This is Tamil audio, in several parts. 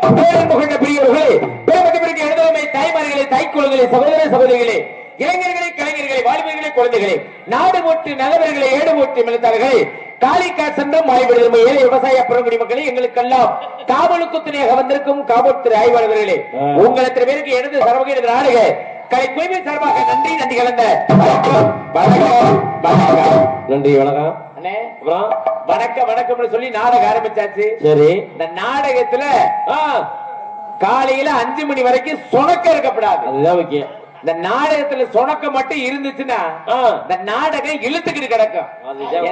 பெரியவர்களே, பெருமதிப்பிற்கு எழுதமை தாய்மார்களே, தாய்க்குழுங்களே, சகோதர சகோதரிகளே, இளைஞர்களே, கலைஞர்களே, வாலிபர்களே, குழந்தைகளே, நாடு போட்டு நகர்வர்களே, ஏடு போட்டு மிளத்தார்களே, காளிக்கா சென்றும் ஆய்வு ஏழை விவசாய பெருங்குடி மக்களே, எங்களுக்கெல்லாம் காவலுக்கு துணையாக வந்திருக்கும் காவல்துறை ஆய்வாளர்களே, உங்கள் எத்தனை பேருக்கு எனது சர்வகீத நாடுக கலை குழுவின் சார்பாக நன்றி நன்றி கலந்த நன்றி வணக்கம். வணக்கம் வணக்கம் சொல்லி நாடகம் ஆரம்பிச்சாச்சு. சரி, இந்த நாடகத்துல காலையில 5 மணி வரைக்கும் சொணக்க இருக்கப்படாது. அதுதான் முக்கியம். இந்த நாடகத்துல சொணக்க மட்டும் இருந்துச்சுன்னா இந்த நாடகம் இழுத்துக்கிட்டு கிடக்கும்.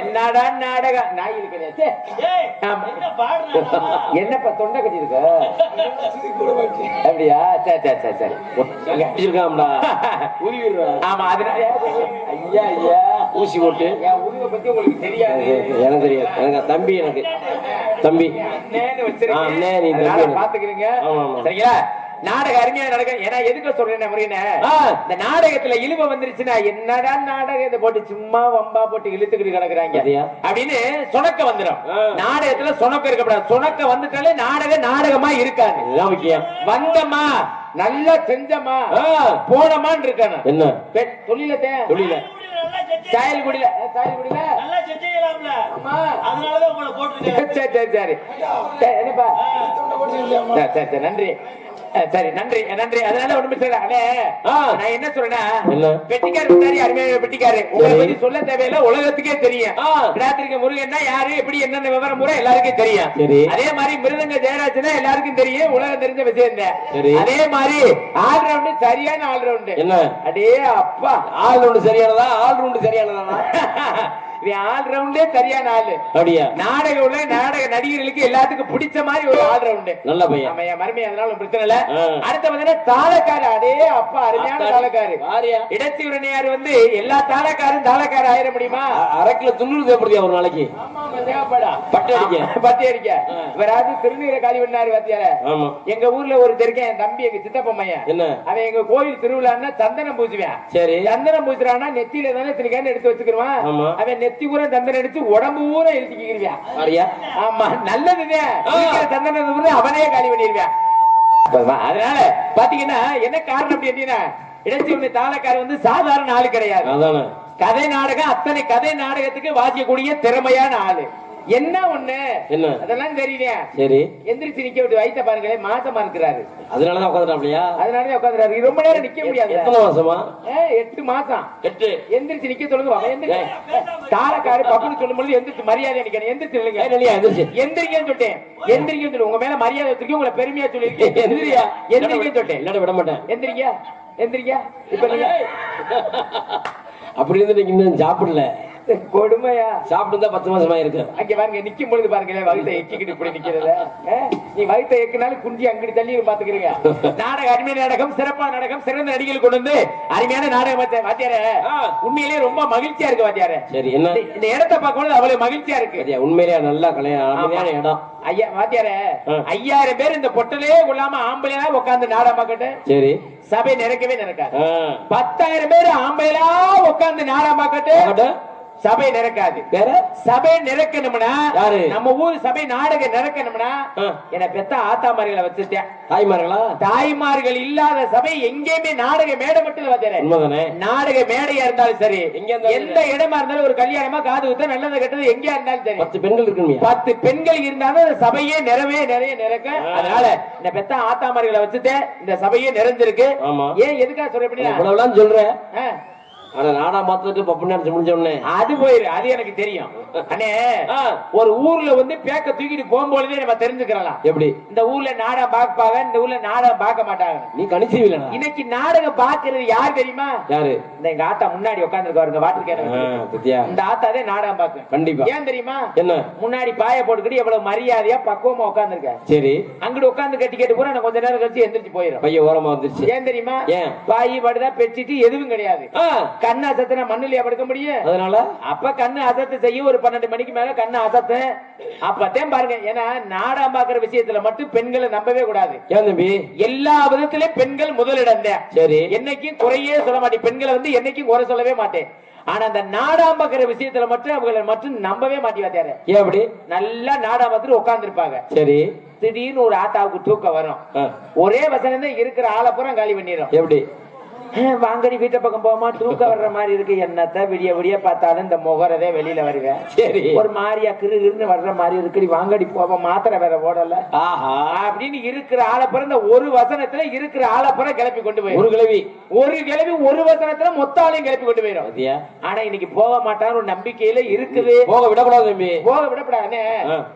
என்னடா நாடகம் நாயில் கிடையாது. என்னப்பா தொண்டை கட்டி இருக்க அப்படியா? சரி சரி சரி சரி. ஆமா, அதனால ஐயா ஐயா ஊசி போட்டு உருவ பத்தி உங்களுக்கு தெரியாது. எனக்கு தெரியாது. எனக்கு தம்பி, எனக்கு தம்பி வச்சிருக்கேன், பாத்துக்கிறீங்க. சரிங்களா? நாடகம் அருமையா நடக்கும். ஏன்னா எதுக்கு சொல்றேன் முறையின, இந்த நாடகத்துல இழுவ வந்துருச்சுன்னா என்னடா நாடகம் இதை போட்டு சும்மா வம்பா போட்டு இழுத்துக்கிட்டு கிடக்குறாங்க அப்படின்னு சொணக்க வந்துடும். நாடகத்துல சொணக்க இருக்கப்படாது. சொணக்க வந்துட்டாலே நாடகம் நாடகமா இருக்காது. முக்கியம். வந்தமா நல்லா செஞ்சமா போனமான்னு இருக்கணும். என்ன தொழில தொழில சாயல் குடியில சாயல் குடியில நல்லா செஞ்சீங்களாம்ல. ஆமா, அதனால தான் உங்களை போட்டுட்டேன். சரி சரி சரி. என்னப்பா சரி சரி நன்றி. சரி நன்றி நன்றி. அதனால ஒண்ணுமே சொல்றேன். நான் என்ன சொல்றேன்னா, பெட்டிக்கார் முன்னாடி அருமையான பெட்டிக்காரு உங்களை பத்தி சொல்ல தேவையில்லை, உலகத்துக்கே தெரியும். ராத்திரிக்கு முருகன்னா யாரு எப்படி என்னென்ன விவரம் கூட எல்லாருக்கும் தெரியும். அதே மாதிரி மிருதங்க ஜெயராஜனா எல்லாருக்கும் தெரியும், உலகம் தெரிஞ்ச விஷயம் தான். அதே மாதிரி ஆல்ரவுண்டு சரியான ஆல்ரவுண்டு. என்ன அடே அப்பா, ஆல்ரவுண்டு சரியானதா? ஆல்ரவுண்டு சரியானதா? ஆல்ரவுண்டே சரியான ஆளு. அப்படியா? நாடக உள்ள நாடக நடிகர்களுக்கு எல்லாத்துக்கும் பிடிச்ச மாதிரி ஒரு ஆல்ரவுண்டு. நல்ல பையன். மருமையா, அதனால பிரச்சனை இல்ல. அடுத்த வந்து தாளக்காரு. அடே அப்பா, அருமையான தாளக்காரு. இடைத்தீவிரனையார் வந்து எல்லா தாளக்காரும் தாளக்கார ஆயிர முடியுமா? அரை கிலோ துண்ணூறு தேவைப்படுது ஒரு நாளைக்கு. பட்டு அடிக்க பத்தி அடிக்க இவராது திருநீரை காலி பண்ணாரு. பாத்தியார எங்க ஊர்ல ஒரு தெரியும், என் தம்பி எங்க சித்தப்ப மையன். என்ன அவன் எங்க கோயில் திருவிழான்னா சந்தனம் பூசுவேன். சரி, சந்தனம் பூசுறான்னா நெத்தியில தானே திருக்கேன்னு எடுத்து வச்சுக்கிருவான். அவன் நெத்தி ஊர சந்தனம் எடுத்து உடம்பு ஊர எழுதிக்கிருவியா. ஆமா, நல்லதுதான். சந்தனம் அவனே காலி பண்ணிருவியா. அதனால பாத்தீங்கன்னா என்ன காரணம் அப்படின்னா, இடைச்சி தாளக்கார வந்து சாதாரண ஆளு கிடையாது. கதை நாடகம் அத்தனை கதை நாடகத்துக்கு வாசிக்கக்கூடிய திறமையான ஆளு. என்ன ஒண்ணு அதெல்லாம் தெரியல. சரி, எந்திரிச்சு நிக்க விட்டு வைத்த பாருங்களே, மாசமா இருக்கிறாரு. அதனாலதான் உட்காந்துட்டாப்லையா? அதனாலதான் உட்காந்துறாரு. ரொம்ப நேரம் நிக்க முடியாது. எத்தனை மாசமா? 8 மாசம். 8 எந்திரிச்சு நிக்க சொல்லுங்க. தாளக்காரு பப்புன்னு சொல்லும் பொழுது எந்திரிச்சு மரியாதை நிக்கணும். எந்திரிச்சு எந்திரிக்கன்னு சொல்லிட்டேன். எந்திரிக்கன்னு சொல்லு. உங்க மேல மரியாதை வச்சிருக்கேன், உங்களை பெருமையா சொல்லிருக்கேன். எந்திரியா எந்திரிக்கன்னு சொல்லிட்டேன். இல்லாட விட மாட்டேன். எந்திரிக்கா எந்திரிக்கா. இப்ப நீங்க அப்படி இருந்து நீங்க இன்னும் சாப்பிடல. கொடுமையா? சாப்பிட்டு 10 மாசமா இருக்கு. அங்க பாருங்க, நிக்கும் பொழுது பாருங்களேன், வகுத்தை எக்கிக்கிட்டு இப்படி நிக்கிறத. நீ வகுத்தை எக்கினாலும் குஞ்சி அங்கிட்டு தள்ளி பாத்துக்கிறீங்க. நாடக அருமையான நாடகம், சிறப்பான நாடகம், சிறந்த நடிகள் கொண்டு வந்து அருமையான நாடகம் வாத்தியார. உண்மையிலேயே ரொம்ப மகிழ்ச்சியா இருக்கு வாத்தியார. சரி, என்ன இந்த இடத்தை பார்க்கும்போது அவ்வளவு மகிழ்ச்சியா இருக்கு. உண்மையிலேயே நல்லா கலையான இடம். ஐயா வாத்தியார, 5000 பேர் இந்த பொட்டலே கொள்ளாம ஆம்பளையா உட்காந்து நாடகம் பார்க்கட்டும். சரி, சபை நிறைக்கவே நினைக்காது. 10,000 பேர் ஆம்பளையா உட்காந்து நாடகம் பார்க்கட்டும், சபை நிரக்காது. சபை நிரக்கணும்னா நம்ம ஊர் சபை நாடகம் நிரக்கணும்னா என்ன பெத்த ஆத்தாமார்களை வச்சுட்டேன். தாய்மார்களா? தாய்மார்கள் இல்லாத சபை எங்கேயுமே நாடக மேடை மட்டும் வச்சுறேன். நாடக மேடையா இருந்தாலும் சரி, எந்த இடமா இருந்தாலும், ஒரு கல்யாணமா காது ஊத்த நல்லது கெட்டது எங்கேயா இருந்தாலும் சரி, 10 பெண்கள் இருக்கு. 10 பெண்கள் இருந்தாலும் அந்த சபையே நிறைய நிரக்க. அதனால இந்த பெத்த ஆத்தாமார்களை வச்சுட்டேன், இந்த சபையே நிறைஞ்சிருக்கு. ஏன் எதுக்காக சொல்றேன் சொல்றேன். ஆனா நாடா மாத்திட்டு பப்பு நினைச்சு முடிஞ்ச உடனே அது போயிரு. அது எனக்கு தெரியும் அண்ணே. ஒரு ஊர்ல வந்து பேக்க தூக்கிட்டு போகும்போதே நம்ம தெரிஞ்சுக்கலாம். எப்படி இந்த ஊர்ல நாடகம் பார்ப்பாங்க, இந்த ஊர்ல நாடகம் பார்க்க மாட்டாங்க. நீ கணிச்சுவீல. இன்னைக்கு நாடகம் பாக்குறது யார் தெரியுமா? யாரு? இந்த எங்க ஆத்தா முன்னாடி உட்காந்துருக்காருங்க, வாட்டர் கேன். இந்த ஆத்தாதே நாடகம் பாக்கு. கண்டிப்பா. ஏன் தெரியுமா? என்ன? முன்னாடி பாய போட்டுக்கிட்டு எவ்வளவு மரியாதையா பக்குவமா உட்காந்துருக்க. சரி, அங்கிட்டு உட்காந்து கட்டி கேட்டு கூட நான் கொஞ்ச நேரம் கழிச்சு எந்திரிச்சு போயிடும். பைய ஓரமா வந்துருச்சு. ஏன் தெரியுமா? பாயி படுதா பெட்ஷீட் எதுவும் கிடையாது. கண்ணு அசத்தினா மண்ணுலயா படுக்க முடியும்? அதனால அப்ப கண்ணு அசத்து செய்ய ஒரு 12 மணிக்கு மேல கண்ணு அசத்து. அப்பதான் பாருங்க. ஏன்னா நாடகம் பாக்குற விஷயத்துல மட்டும் பெண்களை நம்பவே கூடாது. ஏன் தம்பி? எல்லா விதத்திலயும் பெண்கள் முதலிடம் தான். சரி, என்னைக்கும் குறையே சொல்ல மாட்டேன். பெண்களை வந்து என்னைக்கும் குறை சொல்லவே மாட்டேன். ஆனா அந்த நாடகம் பாக்குற விஷயத்துல மட்டும் அவங்களை மட்டும் நம்பவே மாட்டேன். ஏன் அப்படி? நல்லா நாடகம் பார்த்துட்டு உட்கார்ந்து இருப்பாங்க. சரி, திடீர்னு ஒரு ஆத்தாவுக்கு தூக்கம் வரும். ஒரே வசனம் தான் இருக்கிற ஆளப்புறம் காலி பண்ணிடும். எப்படி வாங்கடி வீட்டை பக்கம் போமா தூக்கம் வர்ற மாதிரி இருக்கு. என்னத்த விடிய விடிய பார்த்தாலும் இந்த முகரதே வெளியில வருவேன். சரி ஒரு மாதிரியா கிருன்னு வர்ற மாதிரி இருக்குடி, வாங்கடி போவ மாத்திரை வேற ஓடல அப்படின்னு இருக்கிற ஆளப்புறம் இந்த ஒரு வசனத்துல இருக்கிற ஆளப்புறம் கிளப்பி கொண்டு போய் ஒரு கிளப்பி ஒரு வசனத்துல மொத்த ஆளையும் கிளப்பி கொண்டு போயிடும். ஆனா இன்னைக்கு போக மாட்டான்னு ஒரு நம்பிக்கையில இருக்குது. போக விடக்கூடாது தம்பி, போக விடப்படாது.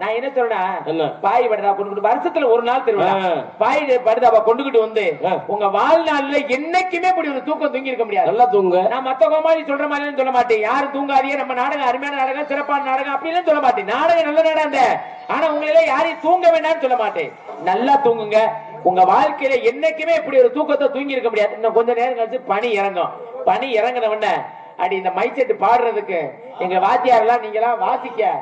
நான் என்ன சொல்றேன், பாய் படுதா கொண்டு வருஷத்துல ஒரு நாள் திருவிழா பாய் படுதாவா கொண்டுகிட்டு வந்து உங்க வாழ்நாள்ல என்னைக்குமே ஒரு தூக்கம் தூங்கி இருக்க முடியாது. நல்லா தூங்க. நான் மத்த கோமாளி சொல்ற மாதிரி சொல்ல மாட்டேன். யாரும் தூங்காதீங்க, நம்ம நாடகம் அருமையான நாடகம், சிறப்பான நாடகம் அப்படின்னு சொல்ல மாட்டேன். நாடகம் நல்ல நாடகம். ஆனா உங்களே யாரையும் தூங்க வேண்டாம்னு சொல்ல மாட்டேன். நல்லா தூங்குங்க. உங்க வாழ்க்கையில என்னைக்குமே இப்படி ஒரு தூக்கத்தை தூங்கி இருக்க முடியாது. இன்னும் கொஞ்ச நேரம் கழிச்சு பனி இறங்கும். பனி இறங்கின உடனே அடி இந்த மைச்செட்டு பாடுறதுக்கு எங்க வாத்தியாரெல்லாம் நீங்களாம் வாசிக்க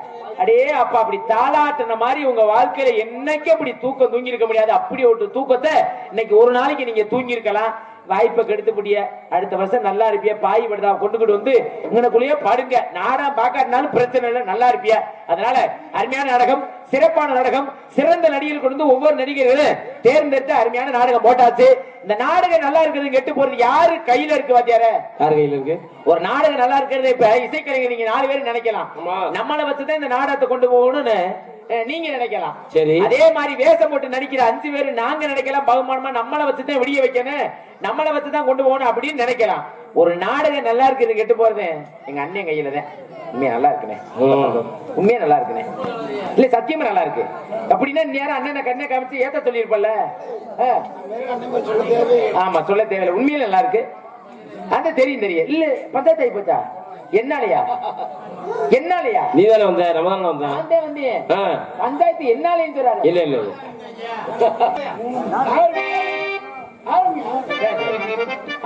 அடே அப்பா அப்படி தாளாட்டுன மாதிரி உங்க வாழ்க்கையில என்னைக்கு அப்படி தூக்கம் தூங்கி இருக்க முடியாது. அப்படி ஒரு தூக்கத்தை இன்னைக்கு ஒரு நாளைக்கு நீங்க தூங்கி இருக்கலாம். வாய்ப்பை கெடுத்துப்படிய அடுத்த வருஷம் நல்லா இருப்பிய. பாய் படுதா கொண்டுகிட்டு வந்து இங்கனக்குள்ளேயே படுங்க. நாடகம் பார்க்காட்டினாலும் பிரச்சனை இல்லை, நல்லா இருப்பிய. அதனால அருமையான நாடகம், சிறப்பான நாடகம், சிறந்த நடிகர்கள் கொண்டு ஒவ்வொரு நடிகர்களும் தேர்ந்தெடுத்து அருமையான நாடகம் போட்டாச்சு. இந்த நாடகம் நல்லா இருக்கிறது கெட்டு போறது யாரு கையில இருக்கு வாத்தியார? யாரு கையில இருக்கு? ஒரு நாடகம் நல்லா இருக்கிறது இப்ப இசைக்கலைஞர் நீங்க 4 பேர் நினைக்கலாம். நம்மளை வச்சுதான் இந்த நாடகத்தை கொண்டு போகணும்னு நீங்க நினைக்கலாம். சரி, அதே மாதிரி வேஷம் போட்டு நடிக்கிற 5 பேர் நாங்க நினைக்கலாம் பகுமானமா நம்மளை வச்சுதான் விடிய வைக்கணும், நம்மளை வச்சுதான் கொண்டு போகணும் அப்படின்னு நினைக்கலாம். ஒரு நாடகம் நல்லா இருக்குது கெட்டு போறது எங்க அண்ணன் கையில தான். உண்மையா நல்லா இருக்குனே, உண்மையா நல்லா இருக்குனே, இல்ல சத்தியமா நல்லா இருக்கு. அப்படின்னா நேரம் அண்ணனை கண்ணை காமிச்சு ஏத்த சொல்லிருப்பல. ஆமா சொல்ல தேவையில்லை, உண்மையில நல்லா இருக்கு. அந்த தெரியும் இல்ல பஞ்சாயத்து ஆகி போச்சா? என்னாலயா நீ தானே வந்த? நம்ம தானே வந்தேன். பஞ்சாயத்து என்னாலேன்னு சொல்றாரு. இல்ல இல்ல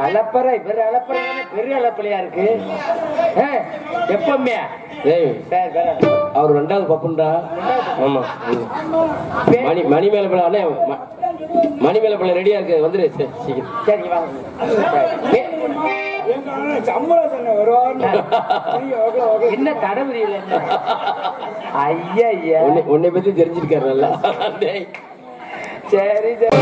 அலப்பற இவர் அலப்பற பெரிய அலப்பலையா இருக்கு எப்பவுமே. அவர் 2வது பப்புண்டா. ஆமா மணி மேல பிள்ளை மணி மேல பிள்ளை ரெடியா இருக்கு, வந்துரு. சரி வாங்க. என்ன தடவை ஐயா உன்னை பத்தி தெரிஞ்சிருக்காரு நல்லா. சரி சரி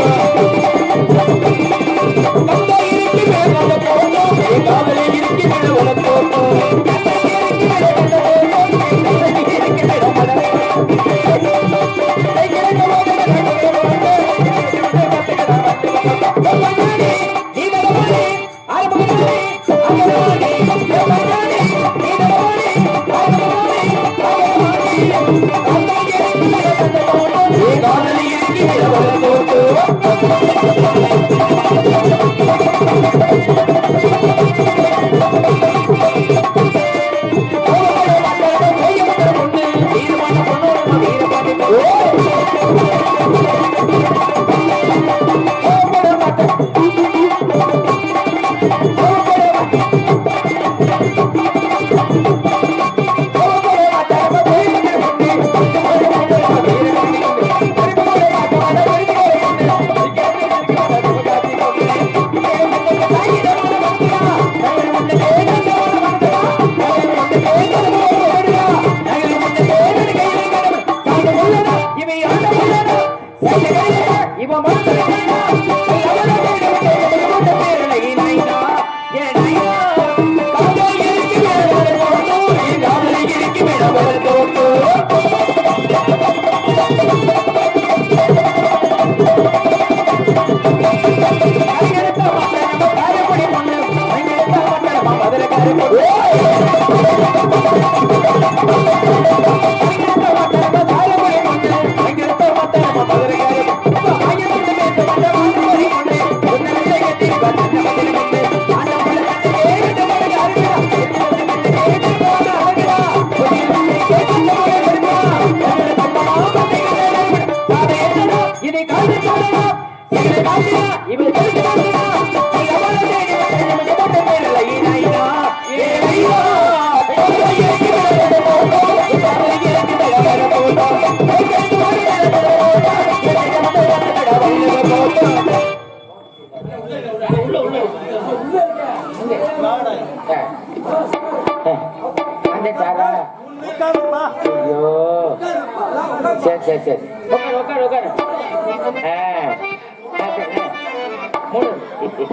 உட்காரு.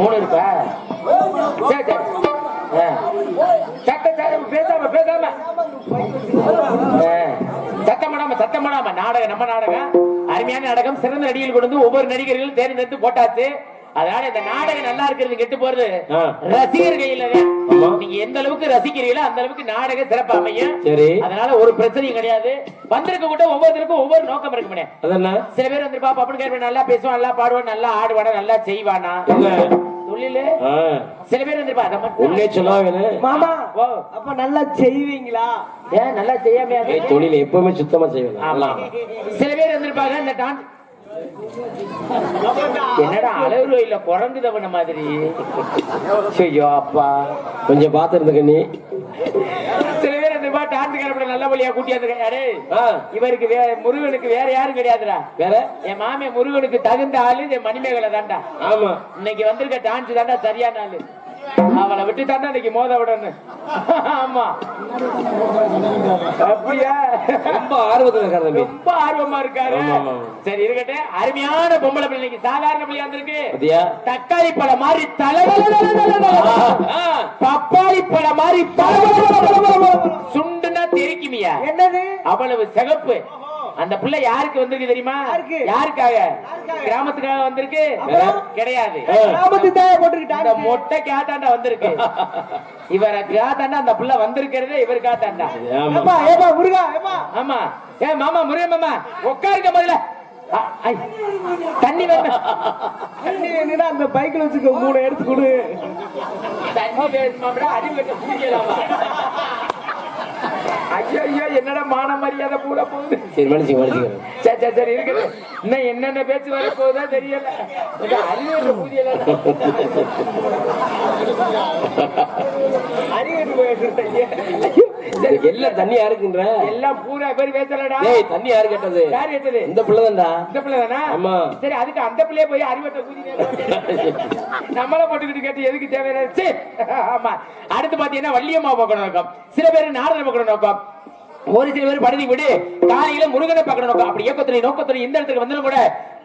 மூணு இருப்பா. சரி சரி. பேசாம பேசாம சத்தம் போடாம நாடகம் நம்ம நாடகம் அருமையான நாடகம். சிறந்த நடிகர்கள் கொண்டு வந்து ஒவ்வொரு நடிகர்களும் தேர்ந்தெடுத்து போட்டாச்சு. அதனால இந்த நாடகம் நல்லா இருக்கிறது கெட்டு போறது ரசிகர் கையில. நீங்க எந்த அளவுக்கு ரசிக்கிறீங்களோ அந்த அளவுக்கு நாடகம் சிறப்பு அமையும். அதனால ஒரு பிரச்சனையும் கிடையாது. வந்திருக்க கூட ஒவ்வொருத்தருக்கும் ஒவ்வொரு நோக்கம் இருக்கு முடியும். சில பேர் வந்து பாப்பா கேட்பேன், நல்லா பேசுவான், நல்லா பாடுவான், நல்லா ஆடுவானா, நல்லா செய்வானா தொழிலு. சில பேர் வந்து மாமா அப்ப நல்லா செய்வீங்களா? ஏன் நல்லா செய்யாம தொழில் எப்பவுமே சுத்தமா செய்வேன். ஆமா. சில பேர் வந்திருப்பாங்க இந்த டான்ஸ் என்னடா அளவு இல்ல குறைஞ்சுதவன மாதிரி. ஐயோ அப்பா கொஞ்சம் பாத்துருந்த கண்ணி. சில பேர் இந்த டான்ஸ் கலப்பட நல்ல வழியா கூட்டியாரு. இவருக்கு முருகனுக்கு வேற யாரும் கிடையாதுடா. வேற என் மாமே முருகனுக்கு தகுந்த ஆளு என் மணிமேகலை தாண்டா. ஆமா இன்னைக்கு வந்திருக்க டான்ஸ் தாண்டா சரியான ஆளு. அவளை விட்டு தாண்டா இன்னைக்கு மோத விடணும். ஆமா அப்படியா? ரொம்ப ஆர்வத்துல இருக்காரு, ரொம்ப ஆர்வமா இருக்காரு. சரி இருக்கட்டும். அருமையான பொம்பளை பிள்ளைக்கு சாதாரண பிள்ளையா வந்திருக்கு. தக்காளி பழம் மாதிரி பப்பாளி பழம் மாதிரி சுண்டுனா தெரிக்குமியா? என்னது அவ்வளவு சிகப்பு? அந்த பிள்ளை யாருக்கு வந்திருக்கு தெரியுமா? யாருக்காக? கிராமத்துக்காக வந்திருக்கு கிடையாது. அந்த மொட்டை கேட்டாண்டா வந்திருக்கு. இவரை கேட்டாண்டா அந்த பிள்ளை வந்திருக்கிறதே இவர் கேட்டாண்டா. ஆமா ஏ மாமா முருகன் மாமா உட்காருங்க முதல்ல. தண்ணி வேணும். அந்த பைக்கில் வச்சுக்க 3 எடுத்து கொடு. தண்ணி வேணுமா? அடிவெட்ட பூஜைலாமா? ஐயோ என்னடா மான மரியாதை பூரா போகுது. சரி மனுஷங்க சரி சரி இருக்குது. இன்னும் என்னென்ன பேச்சு வர போகுதா தெரியல. அறிவேற்ற பூஜையில எல்லாம் தண்ணி யாருக்குன்ற எல்லாம் பூரா பேர் பேசலடா. தண்ணி யாரு கேட்டது? யாரு கேட்டது? இந்த பிள்ளைதான்டா. இந்த பிள்ளைதானா? ஆமா. சரி அதுக்கு அந்த பிள்ளைய போய் அறிவட்ட பூஜை நம்மள போட்டுக்கிட்டு கேட்டு எதுக்கு தேவையான? ஆமா. அடுத்து பாத்தீங்கன்னா வள்ளியம்மா பார்க்கணும் நோக்கம். சில பேர் நாரதர் பார்க்கணும் நோக்கம். ஒரு சில பேர் படுதி விடு காலையில முருகனை பார்க்கணும் நோக்கம். அப்படி இயக்கத்துறை நோக்கத்துறை இந்த இடத்துக்கு வந்தாலும் கூட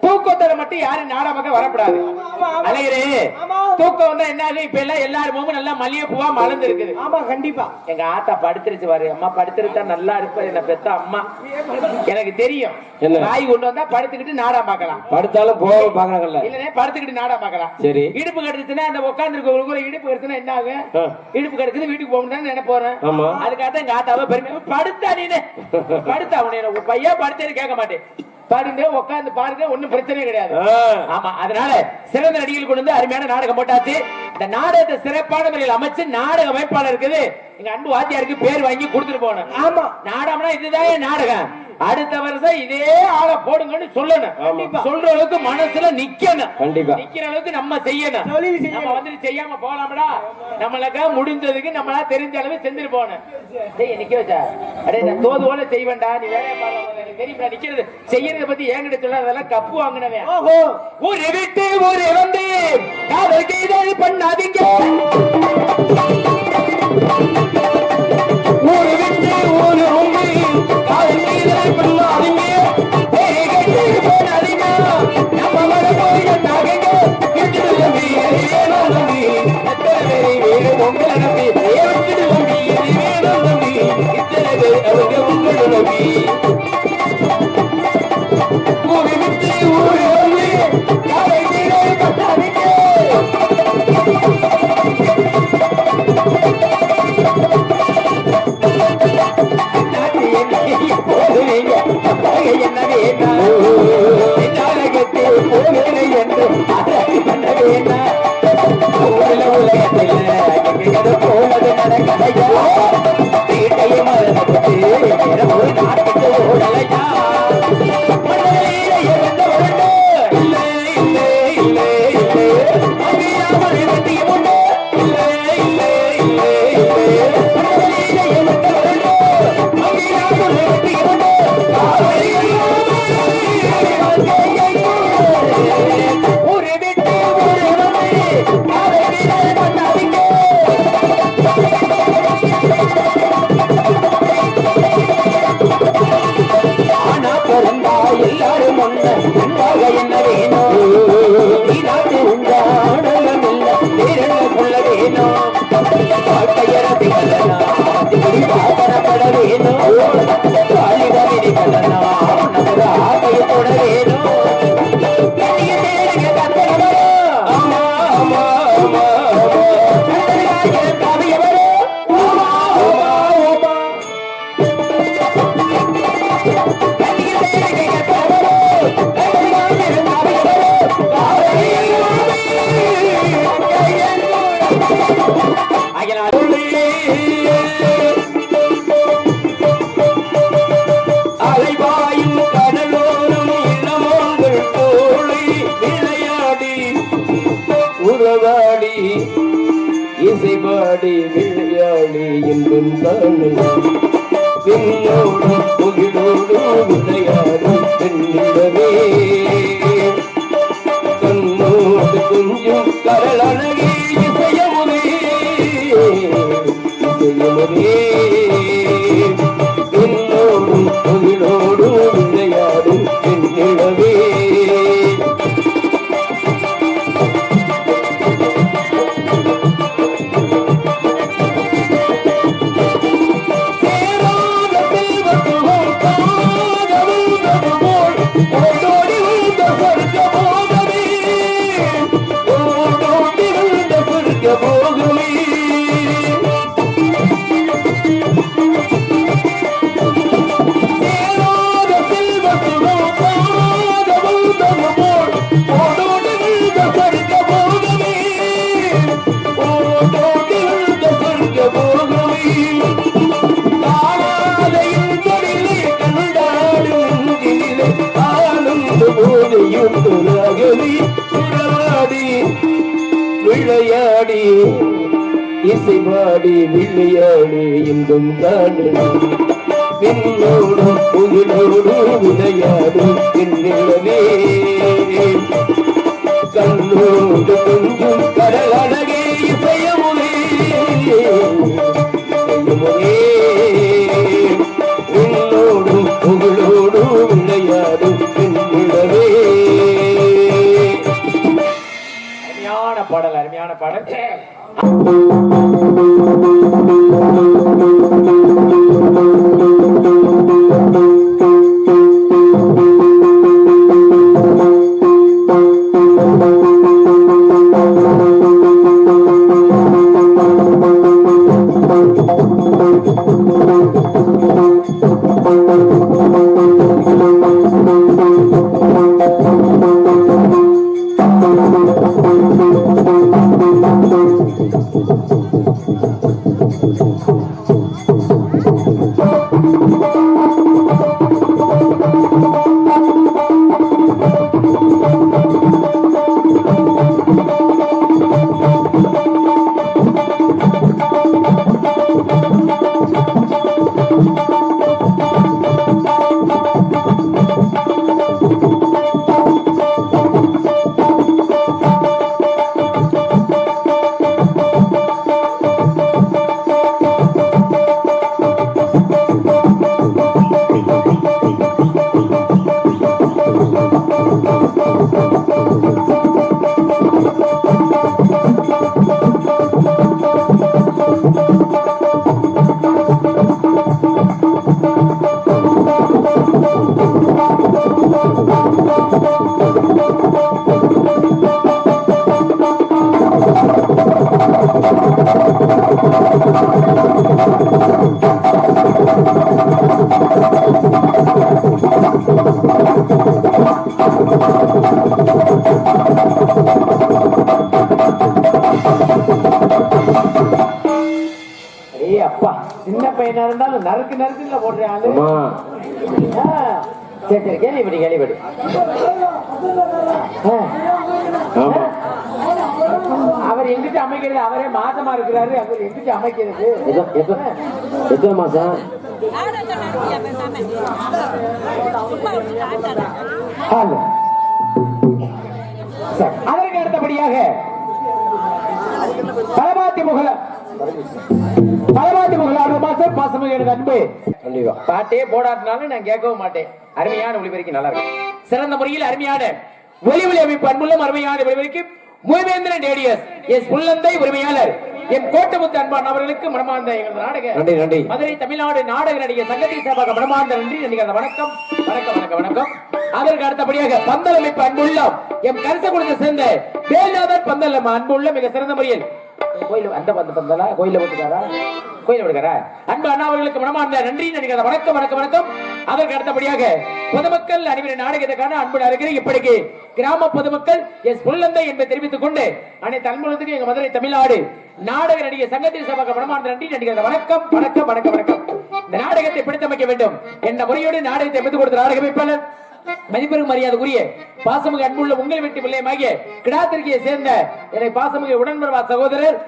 தூக்கத்துல மட்டும் யாரும் நாடாமக்க வரப்படாது. அழகரே தூக்கம் வந்தா என்ன? இப்ப எல்லாம் எல்லாரும் நல்லா மல்லிகைப்பூவா மலர்ந்து இருக்குது. ஆமா கண்டிப்பா. எங்க ஆத்தா படுத்துருச்சு பாரு. அம்மா படுத்துருச்சா நல்லா இருப்ப என்ன பெத்த அம்மா எனக்கு தெரியும். காய் கொண்டு வந்தா படுத்துக்கிட்டு நாடா பார்க்கலாம். படுத்தாலும் போக பாக்கலாம்ல. இல்லனே படுத்துக்கிட்டு நாடா பார்க்கலாம். சரி இடுப்பு கடுத்துச்சுன்னா அந்த உட்கார்ந்து இருக்கவங்களுக்கு இடுப்பு கடுத்துனா என்ன ஆகும்? இடுப்பு கடுக்குது வீட்டுக்கு போகணும்னு நினைப்ப போறேன். அதுக்காக எங்க ஆத்தாவை பெருமை படுத்தா நீனு படுத்தா உன பையன் படுத்தேன்னு கேட்க மாட்டேன். பாருங்க உட்கார்ந்து பாருங்க ஒன்னும் பிரச்சனை கிடையாது. ஆமா அதனால சிறந்த நடிகர்கள் கொண்டு வந்து அருமையான நாடகம் போட்டாச்சு. இந்த நாடகத்தை சிறப்பான முறையில் அமைச்சு நாடக அமைப்பாளர் இருக்குது எங்க அன்பு வாத்தியாருக்கு பேர் வாங்கி கொடுத்துட்டு போகணும். ஆமா நாடகம்னா இதுதான் நாடகம். அடுத்த வருஷம் இதே ஆளை போடுங்கன்னு சொல்லணும். சொல்ற அளவுக்கு மனசுல நிக்கணும். கண்டிப்பா நிக்கிற அளவுக்கு நம்ம செய்யணும். நம்ம வந்துட்டு செய்யாம போலாம்டா. நம்மளுக்கா முடிஞ்சதுக்கு நம்மளா தெரிஞ்ச அளவு செஞ்சுட்டு போகணும். நிக்க வச்சா அடே நான் தோது போல செய்வேன்டா. நீ வேலையை பாருங்க தெரியுமா? நிக்கிறது செய்யறத பத்தி என்கிட்ட சொல்ல அதெல்லாம் கப்பு வாங்கினவன். ஊரை விட்டு ஊரை வந்து காதலுக்கு இதை பண்ணாதீங்க. ஊரை விட்டு ஊரு உண்மை காதலுக்கு இதை பண்ணாதீங்க. போனாதீங்க நம்ம வர போய் நாகங்க விட்டுடு நம்பி வேணும் நம்பி எத்தனை பேரை வேணும் உங்களை நம்பி விட்டுடு நம்பி வேணும் நம்பி இத்தனை பேர் அவங்க உங்களை நம்பி. ஊரை விட்டு ஊரு வந்து காதலுக்கு இதை பண்ணாதீங்க. அலைவாயும் கடலோரம் இளமோங்கள் தோழி விளையாடி உறவாடி இசைபாடி விளையாடி என்றும் காணலாம் பின்னோடு புகிலோடு விளையாடும் பெண்ணிடமே கண்ணோடு கொஞ்சம் கரளழகி இசையமுதே இசையமுதே பின்னோடும் புகிலோடு விளையாடும் பெண்ணிடமே விளையாடி இசைபாடி விளையாடி இன்பம் காணலாம் பின்னோடும் புகிலோடு விளையாடும் பின்னிலவே கண்ணோடு கொஞ்சம் கடலழகே இசையமுதே இசையமுதே பின்னோடும் புகிலோடு விளையாடும் பின்னிலவே. பாடல் அருமையான பாடல். சின்ன பையனா இருந்தாலும் நறுக்கு நறுக்குல போடுறாங்க. சரி சரி கேள்விப்படி கேள்விப்படி. அவர் எங்கிட்ட அமைக்கிறது அவரே மாசமா இருக்கிறாரு. அவர் எங்கிட்ட அமைக்கிறது எத்தனை மாசம்? அதற்கு அடுத்தபடியாக பலபாத்தி முகலாடு மாசம் பாசமாக எனக்கு அன்பு பாட்டே போடாட்டினாலும் நான் கேட்கவும் மாட்டேன். அருமையான ஒளிபெருக்கி நல்லா இருக்கு. சிறந்த முறையில் அருமையான ஒளி அமைப்பு அன்புள்ள அருமையான ஒளிபெருக்கி மூவேந்திரன் ரேடியஸ் எஸ் புல்லந்தை உரிமையாளர் என் கோட்டமுத்து அன்பான் அவர்களுக்கு மனமார்ந்த எங்கள் நாடக மதுரை தமிழ்நாடு நாடக நடிகர் சங்கத்தின் சார்பாக மனமார்ந்த நன்றி நடிகர் வணக்கம் வணக்கம் வணக்கம் வணக்கம். அதற்கு அடுத்தபடியாக பந்தல் அமைப்பு அன்புள்ளம் எம் கருசகுலத்தை சேர்ந்த வேலாதர் பந்தல் அன்புள்ள மிக சிறந்த முறையில் கோயில் அந்த பந்தலா கோயில போட்டுக்காரா கோயில போட்டுக்காரா அன்பு அண்ணா அவர்களுக்கு மனமார்ந்த நன்றி நடிகர் வணக்கம் வணக்கம் வணக்கம். அதற்கு அடுத்தபடியாக பொதுமக்கள் அனைவரின் நாடகத்துக்கான அன்பு இருக்கிற இப்படிக்கு கிராம பொதுமக்கள் எஸ் புல்லந்தை என்பதை தெரிவித்துக் கொண்டு அனைத்து அன்புலத்துக்கு எங்க மதுரை தமிழ்நாடு நாடக நடிகர் சங்கத்தின் சபக பிரமாண்ட நன்றி நடிகர் வணக்கம் வணக்கம் வணக்கம் வணக்கம். இந்த நாடகத்தை பிடித்தமைக்க வேண்டும் என்ற முறையோடு நாடகத்தை அமைத்துக் கொடுத்த நாடக அமைப்பாளர் மதிப்பெரும் மரியாதைக்குரிய பாசமிகு அன்புள்ள உங்கள் வீட்டு பிள்ளையமாகிய கிடாத்திற்கியை சேர்ந்த என்னை பாசமிகு உடன்பரவா சகோதரர்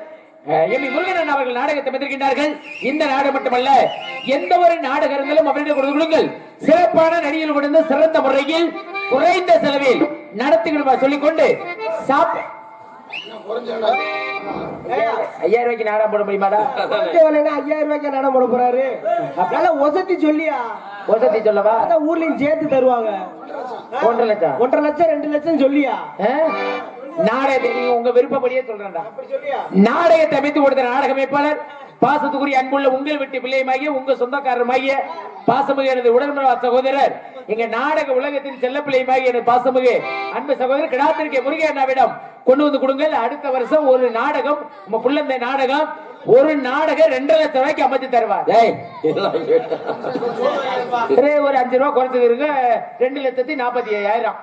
எம் முருகன் அவர்கள் நாடகத்தை அமைத்திருக்கின்றார்கள். இந்த நாடகம் மட்டுமல்ல, எந்த ஒரு நாடகம் இருந்தாலும் அவரிடம் கொடுத்து கொடுங்கள். சிறப்பான நடிகர்கள் கொடுத்து சிறந்த முறையில் குறைந்த செலவில் நடத்துகிறோம் சொல்லிக்கொண்டு 5000 ரூபாய்க்கு நாடகம் போட முடியுமாடா? 5000 ரூபாய்க்கு நாடகம் போட போறாரு. அதனால ஒசத்தி சொல்லியா? ஒசத்தி சொல்லவா? அதான் ஊர்லயும் சேர்த்து தருவாங்க. 1.5 லட்சம் 1.5 லட்சம் 2 லட்சம் சொல்லியா? நாடகத்தை நீங்க உங்க விருப்பப்படியே சொல்றேன்டா. நாடகத்தை அமைத்து கொடுத்த நாடக அமைப்பாளர் பாசத்துக்குரிய அன்புள்ள உங்கள் வீட்டு பிள்ளையமாகிய உங்க சொந்தக்காரமாகிய பாசமிகு எனது உடன்பிறவா சகோதரர் எங்க நாடக உலகத்தின் செல்ல பிள்ளையமாகிய எனது பாசமிகு அன்பு சகோதரர் கிடாத்திருக்கே முருகண்ணாவிடம் கொண்டு வந்து கொடுங்கள். அடுத்த வருஷம் ஒரு நாடகம் உங்க புள்ளந்த நாடகம் ஒரு நாடகம் 2 லட்சம் ரூபாய்க்கு அமைச்சு தருவார். ஒரு 5 ரூபாய் குறைச்சது இருக்கு. 2,45,000.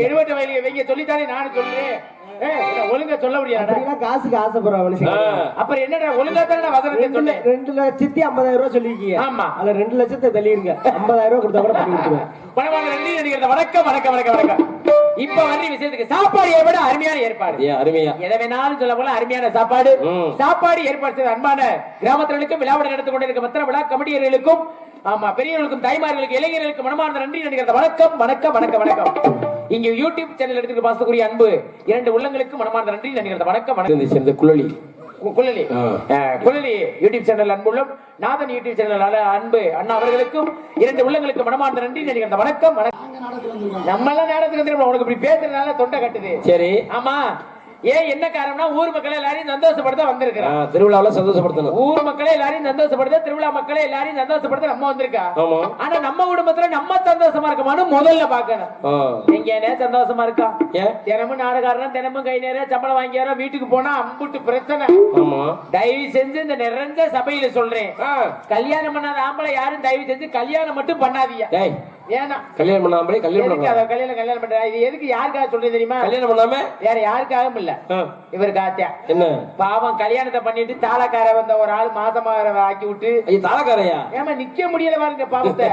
எழுபட்டு வயலுக்கு வைங்க சொல்லித்தானே நானும் சொல்றேன். ஒழுங்கா சொல்ல முடியாது. காசுக்கு ஆசைப்படுறேன். அப்புறம் என்னடா ஒழுங்கா தானே வசனத்தை சொன்னேன். 2,50,000 ரூபாய் சொல்லிருக்கீங்க. ஆமா, அதுல 2 லட்சத்தை தள்ளிருங்க. 50,000 ரூபாய் கொடுத்தா கூட பண்ணி கொடுத்துருவேன். பணவாங்க நன்றி நடிகர் வணக்கம் வணக்கம் வணக்கம் வணக்கம். இப்ப வந்து விஷயத்துக்கு சாப்பாடு ஏற்பாடு அருமையான ஏற்பாடு. அருமையா எதை வேணாலும் சொல்ல போல அருமையான சாப்பாடு ஏற்பாடு செய்த அன்பான கிராமத்தினருக்கும் விழாவுடன் நடந்து கொண்டிருக்கும் மற்ற விழா கமிட்டியர்களுக்கும் ஆமா பெரியவர்களுக்கும் தாய்மார்களுக்கும் இளைஞர்களுக்கும் மனமார்ந்த நன்றி நடிகர் வணக்கம் வணக்கம் வணக்கம் வணக்கம். இங்க யூடியூப் சேனல் எடுத்துக்கிட்டு பாசக்கூடிய அன்பு 2 உள்ளங்களுக்கு மனமார்ந்த நன்றி நடிகர் வணக்கம் வணக்கம். சேர்ந்த குழலி யூடியூப் சேனல் அன்புள்ளம் நாதன் யூடியூப் சேனல் அன்பு அண்ணா அவர்களுக்கும் 2 உள்ளங்களுக்கு மனமார்ந்த நன்றி நடிகர் வணக்கம் வணக்கம். நம்ம எல்லாம் நேரத்துக்கு உனக்கு இப்படி பேசுறதுனால தொண்டை கட்டுது. சரி ஆமா ஏன் என்ன காரணம்னா ஊர் மக்களை எல்லாரையும் சந்தோஷப்படுத்த வந்திருக்கிறோம். திருவிழாவில சந்தோஷப்படுத்தணும். ஊர் மக்களை எல்லாரையும் சந்தோஷப்படுத்த திருவிழா மக்களை எல்லாரையும் சந்தோஷப்படுத்த நம்ம வந்திருக்கா. ஆனா நம்ம குடும்பத்துல நம்ம சந்தோஷமா இருக்கமானு முதல்ல பாக்கணும். எங்க சந்தோஷமா இருக்கா? தினமும் நாடகாரன் தினமும் கை நேரம் சம்பளம் வாங்கியாரோ வீட்டுக்கு போனா அம்புட்டு பிரச்சனை. தயவு செஞ்சு இந்த நிறைஞ்ச சபையில சொல்றேன், கல்யாணம் பண்ணாத ஆம்பளை யாரும் தயவு செஞ்சு கல்யாணம் மட்டும் பண்ணாதீங்க. ஏன்னா கல்யாணம் பண்ணாமலே கல்யாணம் பண்ற இது எதுக்கு யாருக்காக சொல்றது தெரியுமா? கல்யாணம் பண்ணாம வேற யாருக்காகவும் இல்ல, இவருக்காக. என்ன பாவம் கல்யாணத்தை பண்ணிட்டு தாளக்கார வந்த ஒரு ஆள் மாசமா ஆக்கி விட்டு தாளக்காரையா ஏமா நிக்க முடியல பாருங்க பாவத்தை.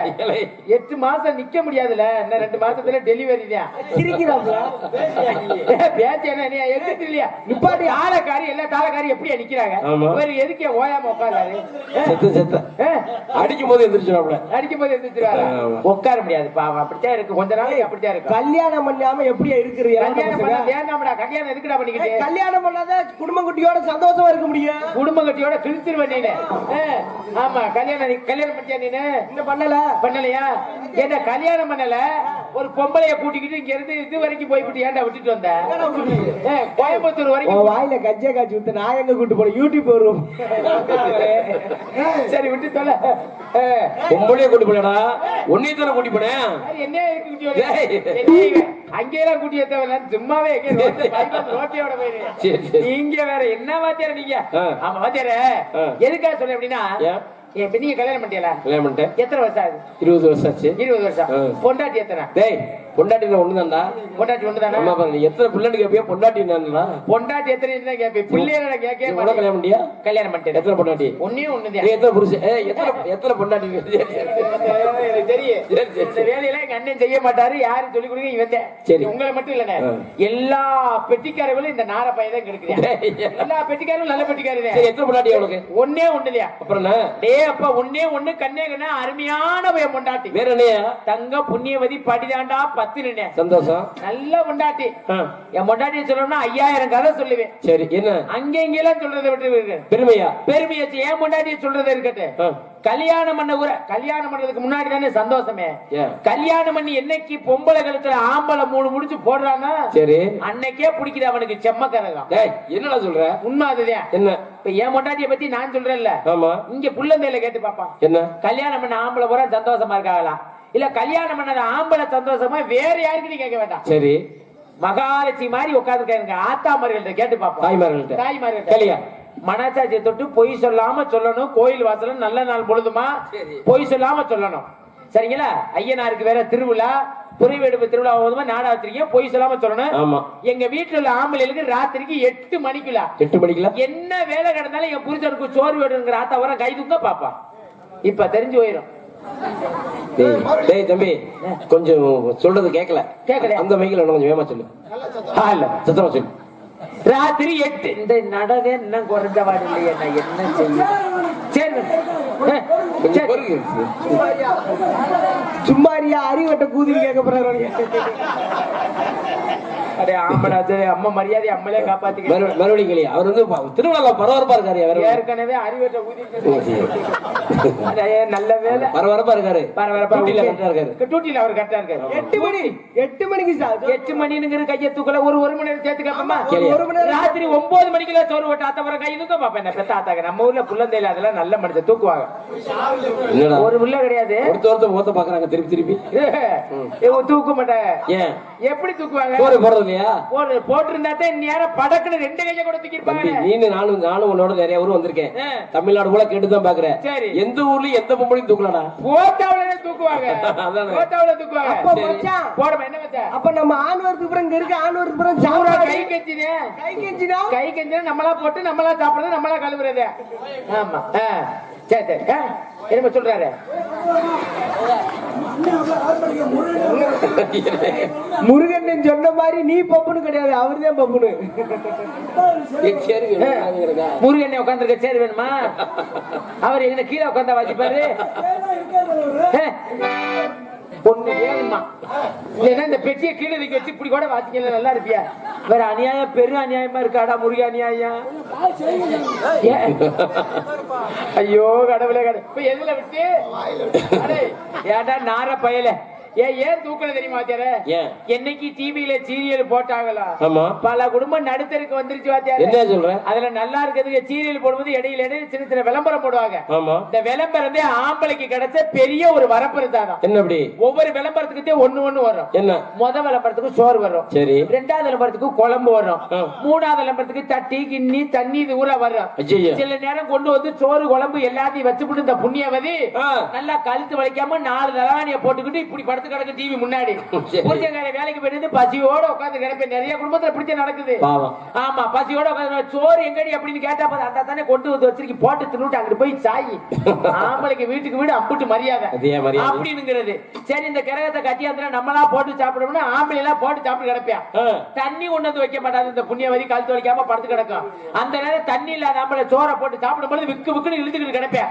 8 மாசம் நிக்க முடியாதுல, இன்னும் 2 மாசத்துல டெலிவரி தான். பேச்சு இல்லையா நிப்பாட்டி ஆளக்காரி எல்லா தாளக்காரி எப்படியா நிக்கிறாங்க? இவரு எதுக்கு ஓயாம உட்கார்றாரு? அடிக்கும் போது எந்திரிச்சிருவாரு. உட்கார முடியாது பாவம், அப்படித்தான் இருக்கு. கொஞ்ச நாள் அப்படித்தான் இருக்கு. கல்யாணம் பண்ணாம எப்படியா இருக்கிறீங்க? கல்யாணம் எதுக்குடா பண்ணிக்கிட்டு? கல்யாணம் பண்ணாத குடும்ப குட்டியோட சந்தோஷமா இருக்க முடியும். குடும்ப குட்டியோட கிழிச்சிருவேன் நீனு. ஆமா கல்யாணம் பண்ணியா நீனு? இன்னும் பண்ணலையா? என்ன கல்யாணம் பண்ணல? ஒரு பொம்பளைய கூட்டிக்கிட்டு இங்க இருந்து இது வரைக்கும் போய்விட்டு ஏன்டா விட்டுட்டு வந்த? கோயம்புத்தூர் வரைக்கும் வாயில கஜ்ஜா காய்ச்சி விட்டு நான் எங்க கூட்டு போன யூடியூப் வரும். சரி விட்டு சொல்ல. பொம்பளைய கூட்டி போனடா ஒன்னே தான கூட்டி போனேன். என்ன அங்கேயெல்லாம் கூட்டிய தேவை சும்மாவே ரோட்டியோட போயிரு. இங்க வேற என்ன வாத்தியார நீங்க? ஆமா வாத்தியார எதுக்காக சொல்ல அப்படின்னா நீங்க கல்யாணம் பண்ணிட்டீங்களா? கல்யாணம் பண்ணிட்டேன். எத்தனை வருஷம் ஆகுது? 20 வருஷம் ஆச்சு. 20 வருஷம். பொண்டாட்டி எத்தனை? டேய் பொண்டாட்டி ஒண்ணுதான்டா. பொண்டாட்டி ஒண்ணுதானா? ஆமா பாருங்க எத்தனை பிள்ளைன்னு கேப்பியா? பொண்டாட்டி என்னன்னா பொண்டாட்டி எத்தனை கேப்பேன் பிள்ளையோட கேட்க கல்யாணம் பண்ணியா? கல்யாணம் பண்ணிட்டேன். எத்தனை பொண்டாட்டி? ஒண்ணுதான். எத்தனை புருஷன்? எத்தனை பொண்டாட்டி? தெரியும். இந்த வேலையெல்லாம் எங்க அண்ணன் செய்ய மாட்டாரு. யாரும் சொல்லி கொடுங்க இவன். சரி உங்களை மட்டும் இல்ல எல்லா பெட்டிக்காரர்களும் இந்த நார பையதான் கிடைக்கிறேன். எல்லா பெட்டிக்காரரும் நல்ல பெட்டிக்காரரு. எத்தனை பொண்டாட்டி அவளுக்கு? ஒண்ணுலையா? அப்புறம் அப்ப ஒண்ணு கண்ணே கண்ணா அருமையான பொண்டாட்டி. வேற என்னையா? தங்க புண்ணியவதி படிதாண்டா 10 சந்தோஷம். நல்ல பொண்டாட்டி. என் பொண்டாட்டியை சொல்லணும்னா 5000 கதை சொல்லுவேன். சரி என்ன அங்க இங்கெல்லாம் சொல்றதை விட்டு பெருமையா என் பொண்டாட்டியை சொல்றதை இருக்கட்டும். கல்யாணம் பண்றதுக்கு முன்னாடி தானே சந்தோஷமே. கல்யாணம் பண்ணி என்னைக்கு பொம்பளை கழுத்துல ஆம்பளை 3 முடிச்சு போடுறான்னா சரி அன்னைக்கே பிடிக்குது அவனுக்கு செம்மக்கரகம். என்னடா சொல்ற? உண்மை அதுதான். என்ன இப்ப என் பொண்டாட்டியை பத்தி நான் சொல்றேன்ல, இங்க புள்ளந்தையில கேட்டு பாப்பா. என்ன கல்யாணம் பண்ண ஆம்பளை பூரா சந்தோஷமா இருக்காங்களா? இல்ல கல்யாணம் பண்ணத ஆம்பளை சந்தோஷமா வேற யாருக்கு நீ கேட்க வேண்டாம். சரி மகாலட்சுமி மாதிரி உட்கார்ந்து ஆத்தாமார்கள்ட்ட கேட்டு பாப்பா. தாய்மார்கள்ட்ட மனசாட்சியை தொட்டு பொய் சொல்லாம சொல்லணும். கோயில் வாசல நல்ல நாள் பொழுதுமா பொய் சொல்லாம சொல்லணும். சரிங்களா? ஐயனாருக்கு வேற திருவிழா புரிவு எடுப்பு திருவிழா போதுமா நாடா வச்சிருக்கீங்க, பொய் சொல்லாம சொல்லணும். ஆமா. எங்க வீட்டுல உள்ள ஆம்பளைகளுக்கு ராத்திரிக்கு 8 மணிக்குல 8 மணிக்குல என்ன வேலை கிடந்தாலும் எங்க புருஷனுக்கு சோறு வேணுங்கிற ஆத்தா வர கை தூக்க பாப்பா. இப்ப தெரிஞ்சு போயிடும். டேய் தம்பி, கொஞ்சம் சொல்றது கேட்கல. அந்த மைக்கில் கொஞ்சம் வேகமா சொல்லு. சத்தமா சொல்லு. ராத்திரி 8 இந்த நடவே இன்னும் குறைஞ்ச வாடு இல்லையே, நான் என்ன செய்ய? சரி சும்மாரியா அறிவட்ட கூதி கேட்க போறாரு. அடே ஆமாடா, அம்மா மரியாதை அம்மளே காப்பாத்திக்க. மறுபடியும் கேளு. அவர் வந்து திருவிழா பரபரப்பா இருக்காரு. ஏற்கனவே அறிவட்ட ஊதி நல்ல வேலை பரபரப்பா இருக்காரு. பரபரப்பா கரெக்டா இருக்காரு. டூட்டில அவர் கரெக்டா இருக்காரு. 8 மணிக்கு 8 மணிங்கிற கையை தூக்கல. ஒரு மணி நேரம் சேர்த்து கேப்பமா. ராத்திரி 9 மணிக்குள்ள சோறு போட்டு ஆத்த வர கை தூக்க பாப்பேன். பெத்த ஆத்தாங்க நம்ம ஊர்ல புள்ளந்தையில அதெல்லாம் நல்ல மனுஷன் தூக்குவாங்க. ஒரு புள்ள கிடையாது, ஒருத்த முகத்தை பாக்குறாங்க திருப்பி தூக்க மாட்டேன். ஏன் எப்படி தூக்குவாங்க? போறது இல்லையா? போட்டிருந்தா நேரம் படக்குன்னு 2 கையை கூட தூக்கிருப்பாங்க. நானும் உன்னோட நிறைய ஊர் வந்திருக்கேன். தமிழ்நாடு கூட கேட்டுதான் பாக்குறேன். சரி, எந்த ஊர்லயும் எந்த பொம்பளையும் தூக்கலடா. போட்டாவில தூக்குவாங்க. போட்டாவில தூக்குவாங்க. போடுமா என்ன வச்சா? அப்ப நம்ம ஆண்வருக்கு புறம் இங்க இருக்கு. ஆண்வருக்கு புறம் சாப்பிட கை கெஞ்சினா நம்மளா போட்டு நம்மளா சாப்பிடுறது, நம்மளா கழுவுறது. ஆமா சரி சரி. என்ன சொல்றாரு? முருகன் சொன்ன மாதிரி நீ பப்புனு கிடையாது, அவருதான் பப்புனு. முருகன் உட்காந்துருக்க சேர் வேணுமா? அவர் என்ன கீழே உட்காந்தா வாசிப்பாரு? பொண்ணு வேணுமா? இல்லைன்னா இந்த பெட்டியை கீழே தூக்கி வச்சு இப்படி கூட வாசிக்கல, நல்லா இருப்பியா? வேற அநியாயம், பெரு அநியாயமா இருக்காடா முருக அநியாயம். ஐயோ கடவுளே கடவுள். இப்ப எதுல விட்டு ஏடா நார பயல ஏன் தூக்கல தெரியுமா? என்னைக்கு டிவியில சீரியல் போட்டாங்களா, பல குடும்பம் நடுத்தருக்கு வந்துருச்சு வாத்தியார். என்ன சொல்ற? அதுல நல்லா இருக்கிறதுக்கு சீரியல் போடும்போது இடையில சின்ன சின்ன விளம்பரம் போடுவாங்க. இந்த விளம்பரம் ஆம்பளைக்கு கிடைச்ச பெரிய ஒரு வரப்பிரசாதம். என்ன அப்படி? ஒவ்வொரு விளம்பரத்துக்கு ஒண்ணு வரும். என்ன? முதல் விளம்பரத்துக்கு சோறு வரும். சரி. 2வது விளம்பரத்துக்கு குழம்பு வரும். 3வது விளம்பரத்துக்கு தட்டி கிண்ணி தண்ணி இது ஊற வரும். சில நேரம் கொண்டு வந்து சோறு குழம்பு எல்லாத்தையும் வச்சுட்டு இந்த புண்ணியவதி நல்லா கழுத்து வலிக்காம 4 தலவாணியை போட்டுக்கிட்டு இப்படி படுத்து கிடக்கு டிவி முன்னாடி. புரிஞ்சக்கார வேலைக்கு போயிட்டு பசியோட உட்காந்து கிடப்பேன். நிறைய குடும்பத்துல பிடிச்ச நடக்குது. ஆமா, பசியோட உட்காந்து சோறு எங்கடி அப்படின்னு கேட்டா அந்த தானே கொண்டு வந்து வச்சிருக்கி போட்டு தின்னுட்டு அங்கிட்டு போய் சாயி. ஆம்பளைக்கு வீட்டுக்கு வீடு அம்புட்டு மரியாதை அப்படிங்கிறது. சரி, இந்த கிரகத்தை கட்டியாத்துல நம்மளா போட்டு சாப்பிடணும்னா ஆம்பளை எல்லாம் போட்டு சாப்பிட்டு கிடப்பேன். தண்ணி கொண்டு வந்து வைக்க மாட்டாது. இந்த புண்ணியவதி கழுத்து வலிக்காம படுத்து கிடக்கும். அந்த நேரம் தண்ணி இல்லாத ஆம்பளை சோறை போட்டு சாப்பிடும் பொழுது விக்கு விக்குன்னு இழுத்துக்கிட்டு கிடப்பேன்.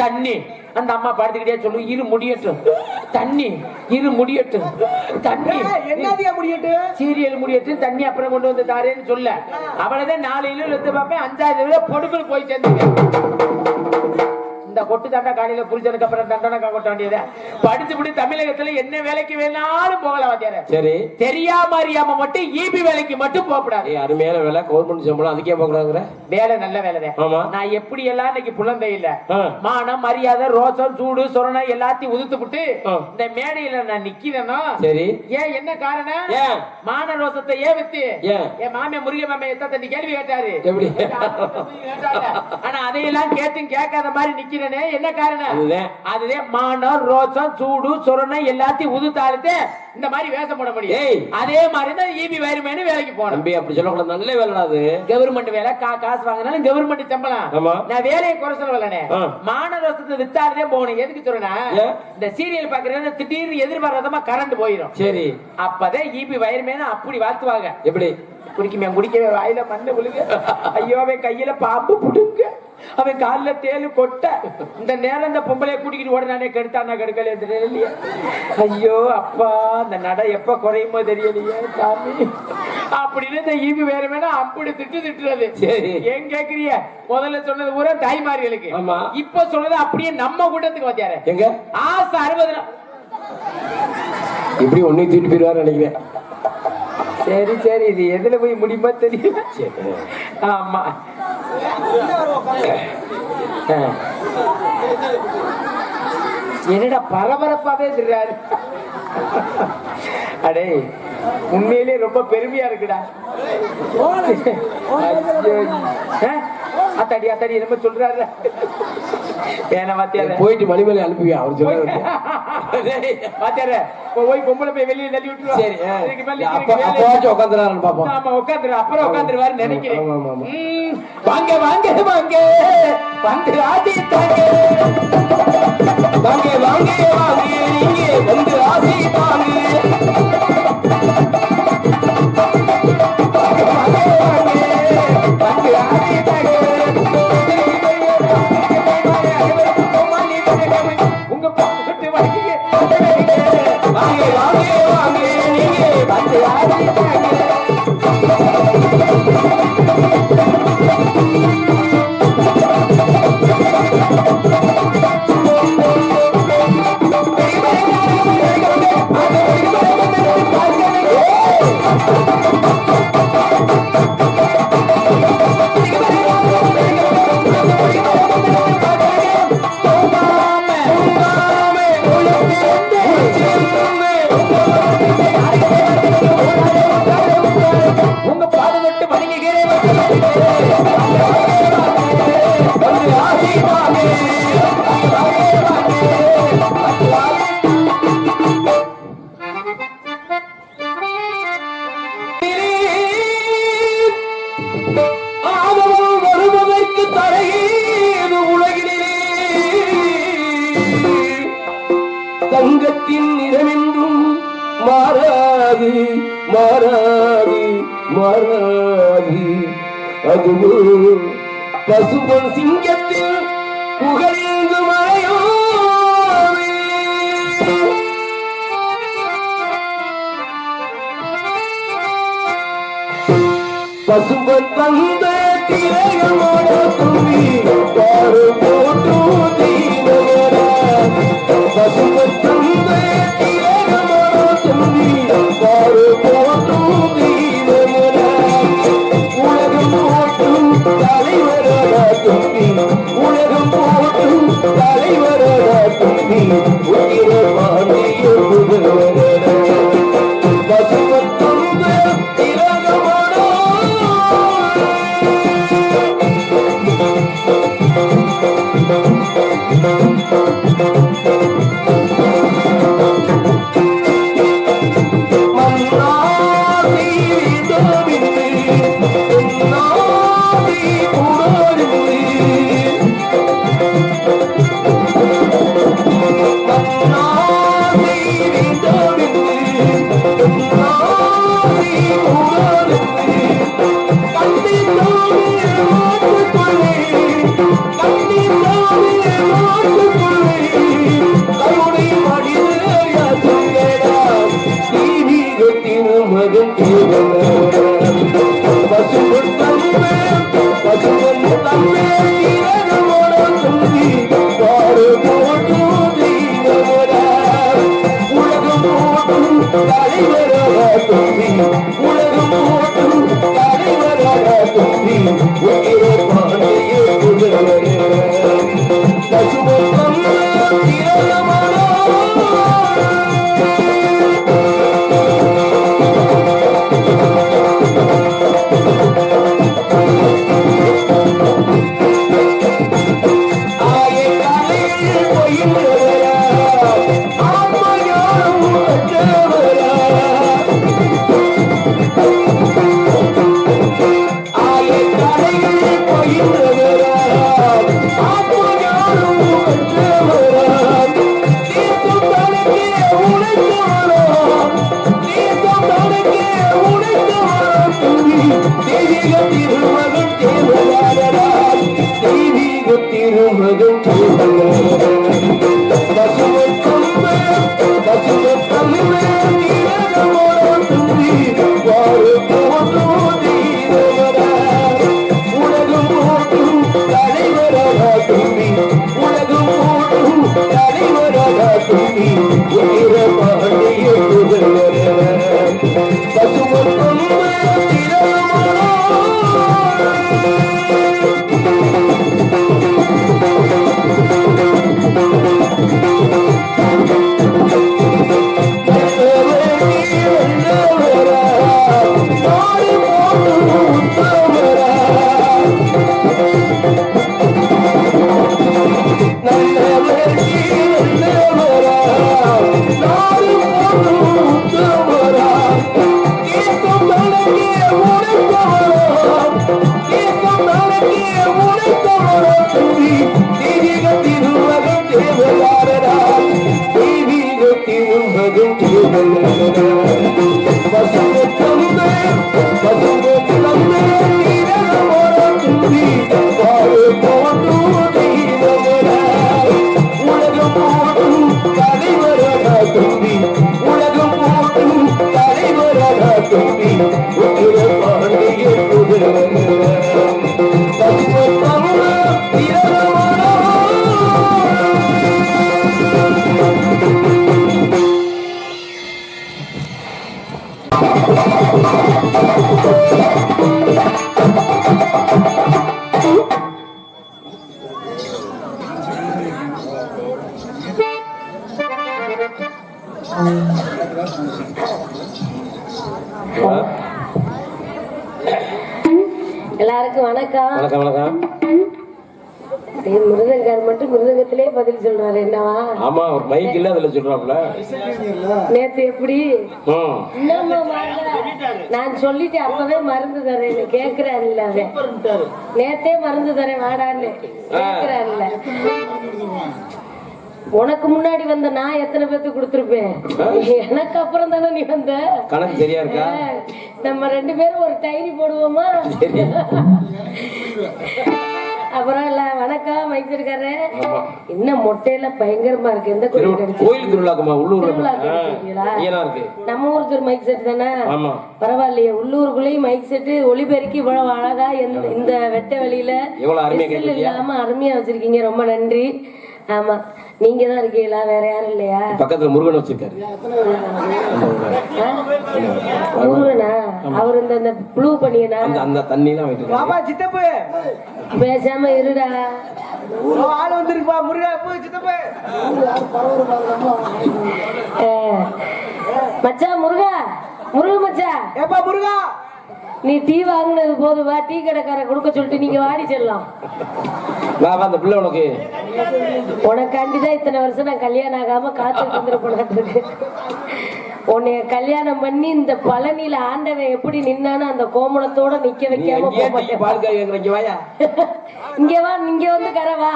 தண்ணி அந்த அம்மா படுத்துக்கிட்டே சொல்லு, இரு முடியட்டும் தண்ணி, இரு முடியட்டும் தண்ணி. என்னதியா முடியட்டும்? சீரியல் முடியட்டும் தண்ணி அப்புறம் கொண்டு வந்து தாரேன்னு சொல்ல. அவளதான் 4 இழு எடுத்து பார்ப்பேன். 5வது பொடுக்குள் போய் சேர்ந்து இந்த கொட்டு தண்டா காலையில புரிஞ்சதுக்கு அப்புறம் தண்டனை கொட்ட வேண்டியது. படிச்சுட்டு தமிழகத்துல என்ன வேலைக்கு வேணாலும் போகலாம் வாத்தியார. சரி, தெரியாம அறியாம மட்டும் ஈபி வேலைக்கு மட்டும் போகக்கூடாது. அருமையான வேலை, கவர்மெண்ட் சம்பளம், அதுக்கே போகக்கூடாது. வேலை நல்ல வேலை. நான் எப்படி எல்லாம் இன்னைக்கு புலந்தை இல்ல மானம் மரியாதை ரோசம் சூடு சொரணை எல்லாத்தையும் உதுத்து விட்டு இந்த மேடையில நான் நிக்கிறேனோ. சரி, ஏன் என்ன காரணம்? மான ரோசத்தை ஏன் வித்து என் மாமிய முருக மாமிய தண்ணி கேள்வி கேட்டாரு. ஆனா அதையெல்லாம் கேட்டும் கேட்காத மாதிரி நிக்கிறேன். என்ன காரணம்? அதுதான் மானம் ரோசம் சூடு சொரணை எல்லாத்தையும் உதுத்தாளுத்து இந்த மாதிரி வேஷம் போட முடியும். அதே மாதிரி தான் ஈபி வயர்மேன் வேலைக்கு போனோம். அப்படி சொல்லக்கூடாது, நல்ல வேலை. அது கவர்மெண்ட் வேலை, காசு வாங்கினாலும் கவர்மெண்ட் சம்பளம். நான் வேலையை குறை சொல்லலனே, மான ரோசத்தை வித்தாலே போகணும். எதுக்கு சொல்றேன்னா, இந்த சீரியல் பாக்குறேன் திடீர்னு எதிர்பாராதமா கரண்ட் போயிடும். சரி, அப்பதான் ஈபி வயர்மேன் அப்படி வாழ்த்துவாங்க. எப்படி குடிக்கவே வாயில மண்ணு விழுங்க, ஐயோ அவன் கையில பாம்பு புடுங்க, அவன் காலில் தேலு கொட்ட. இந்த நேரம் இந்த பொம்பளைய கூட்டிக்கிட்டு ஓடனானே கெடுத்தானா கெடுக்கல தெரியலையே. ஐயோ அப்பா, இந்த நடை எப்ப குறையுமோ தெரியலையே சாமி அப்படின்னு இந்த ஈபி வேற வேணா அப்படி திட்டுறது. ஏன் கேக்குறிய? முதல்ல சொன்னது பூரா தாய்மார்களுக்கு. இப்ப சொல்றது அப்படியே நம்ம கூட்டத்துக்கு வச்சாரு. எங்க ஆசை 60 இப்படி ஒன்னையும் தூக்கிட்டு போயிருவாரு நினைக்கிறேன். சரி சரி, இது எதுல போய் முடியுமா தெரியல. ஆமா, என்னடா பரபரப்பாவே சொல்றாரு. அடே உண்மையிலே ரொம்ப பெருமையா இருக்குடா. அத்தாடி அத்தாடி நம்ம சொல்றாரு. போயிட்டு மணிமேலை அனுப்புவியா? அவர் சொல்றாரு பாத்தியாரு போய் பொம்பளை போய் வெளியே தள்ளி விட்டுருவா. சரி இதுக்கு மேல நிக்கிறதுக்கு வேலை இல்லை. அப்போ உட்காந்துறாருன்னு பாப்போம். ஆமா உட்காந்துரு அப்புறம் உட்காந்துருவாரு நினைக்கிறேன். ஆமா, ஆமா, ஆமா. வாங்க வாங்க வாங்க வந்து ஆதி தாங்க வாங்க வாங்க வாங்க நீங்க வந்து ஆசி தாங்க. உங்க பாட்டு வாங்க வாங்க வாங்க வாங்க நீங்க வந்து ஆசி தாங்க. உங்க பாடு விட்டு வணங்குகிறேன். வந்து ஆசி தாங்க. ஆதவம் வருவதற்கு தடையேது உலகிலே தங்கத்தின் நிறமென்றும் மாறாது மாறாது மாறாது. அதுவோ பசுபொன் சிங்கத்தில் புகழ்ந்து மறையோ பசுபன் தந்த திரைகளோட துணி பாரு போட்டு தீனவர. பசுபன் தந்த திரைகளோட துணி பாரு போட்டு தீனவர. உலகம் போட்டும் தலைவரோட துணி உலகம் போட்டும் தலைவரோட துணி உயிர பாண்டிய புகழவர. பசுபன் தந்த திரைகளோட தோண்டி உத்திர பாண்டிய எல்லாருக்கும் வணக்கம். வணக்கம் வணக்கம். மிருதங்கார் மட்டும் மிருதங்கத்திலே பதில் சொல்றாரு என்னவா? ஆமா ஒரு மைக் இல்ல அதுல சொல்றாப்ல. நேத்து எப்படி என்னம்மா நான் சொல்லிட்டேன் அப்பவே மருந்து தரேன்னு கேக்குறான்ல. நேத்தே மருந்து தரேன் வாடான்னு கேக்குறான்ல. உனக்கு முன்னாடி வந்த நான் எத்தனை பேருக்கு கொடுத்துருப்பேன்? எனக்கு அப்புறம் தானே நீ வந்த. கணக்கு சரியா இருக்கா? நம்ம 2 பேரும் ஒரு டைரி போடுவோமா? அப்புறம் இல்ல வணக்கம் மைச்சிருக்காரு. என்ன மொட்டையில பயங்கரமா இருக்கு. எந்த கோயில் திருவிழாக்குமா? உள்ளூர் நம்ம ஊர் திரு மைக் செட் தானே? பரவாயில்லையே. உள்ளூருக்குள்ளேயும் மைக் செட்டு ஒளிபெருக்கி இவ்வளவு அழகா இந்த வெட்ட வெளியில இல்லாம அருமையா வச்சிருக்கீங்க. ரொம்ப நன்றி. ஆமா நீங்க தான் இருக்கீங்களா? வேற யாரும் இல்லையா? பக்கத்துல முருகன் வச்சிருக்காரு. முருகனா? அவர் இந்த ப்ளூ பண்ணியனா? அந்த தண்ணி எல்லாம் வைத்து பாபா சித்தப்பு பேசாம இருடா. ஆள் வந்திருப்பா. முருகா போய் சித்தப்பு. மச்சா முருகா. முருக மச்சா. ஏப்பா முருகா நீ டீ வாங்கினது போதுவா? டீ கடைக்கார கொடுக்க சொல்லிட்டு நீங்க வாடி செல்லாம். அந்த பிள்ளை உனக்கு உனக்காண்டிதான் இத்தனை வருஷம் நான் கல்யாணம் ஆகாம காத்துட்டு இருந்திருப்பேன். உன்னைய கல்யாணம் பண்ணி இந்த பழனியில ஆண்டவன் எப்படி நின்னானோ அந்த கோமணத்தோட நிக்க வைக்காம இங்க வா. இங்க வந்து கரவா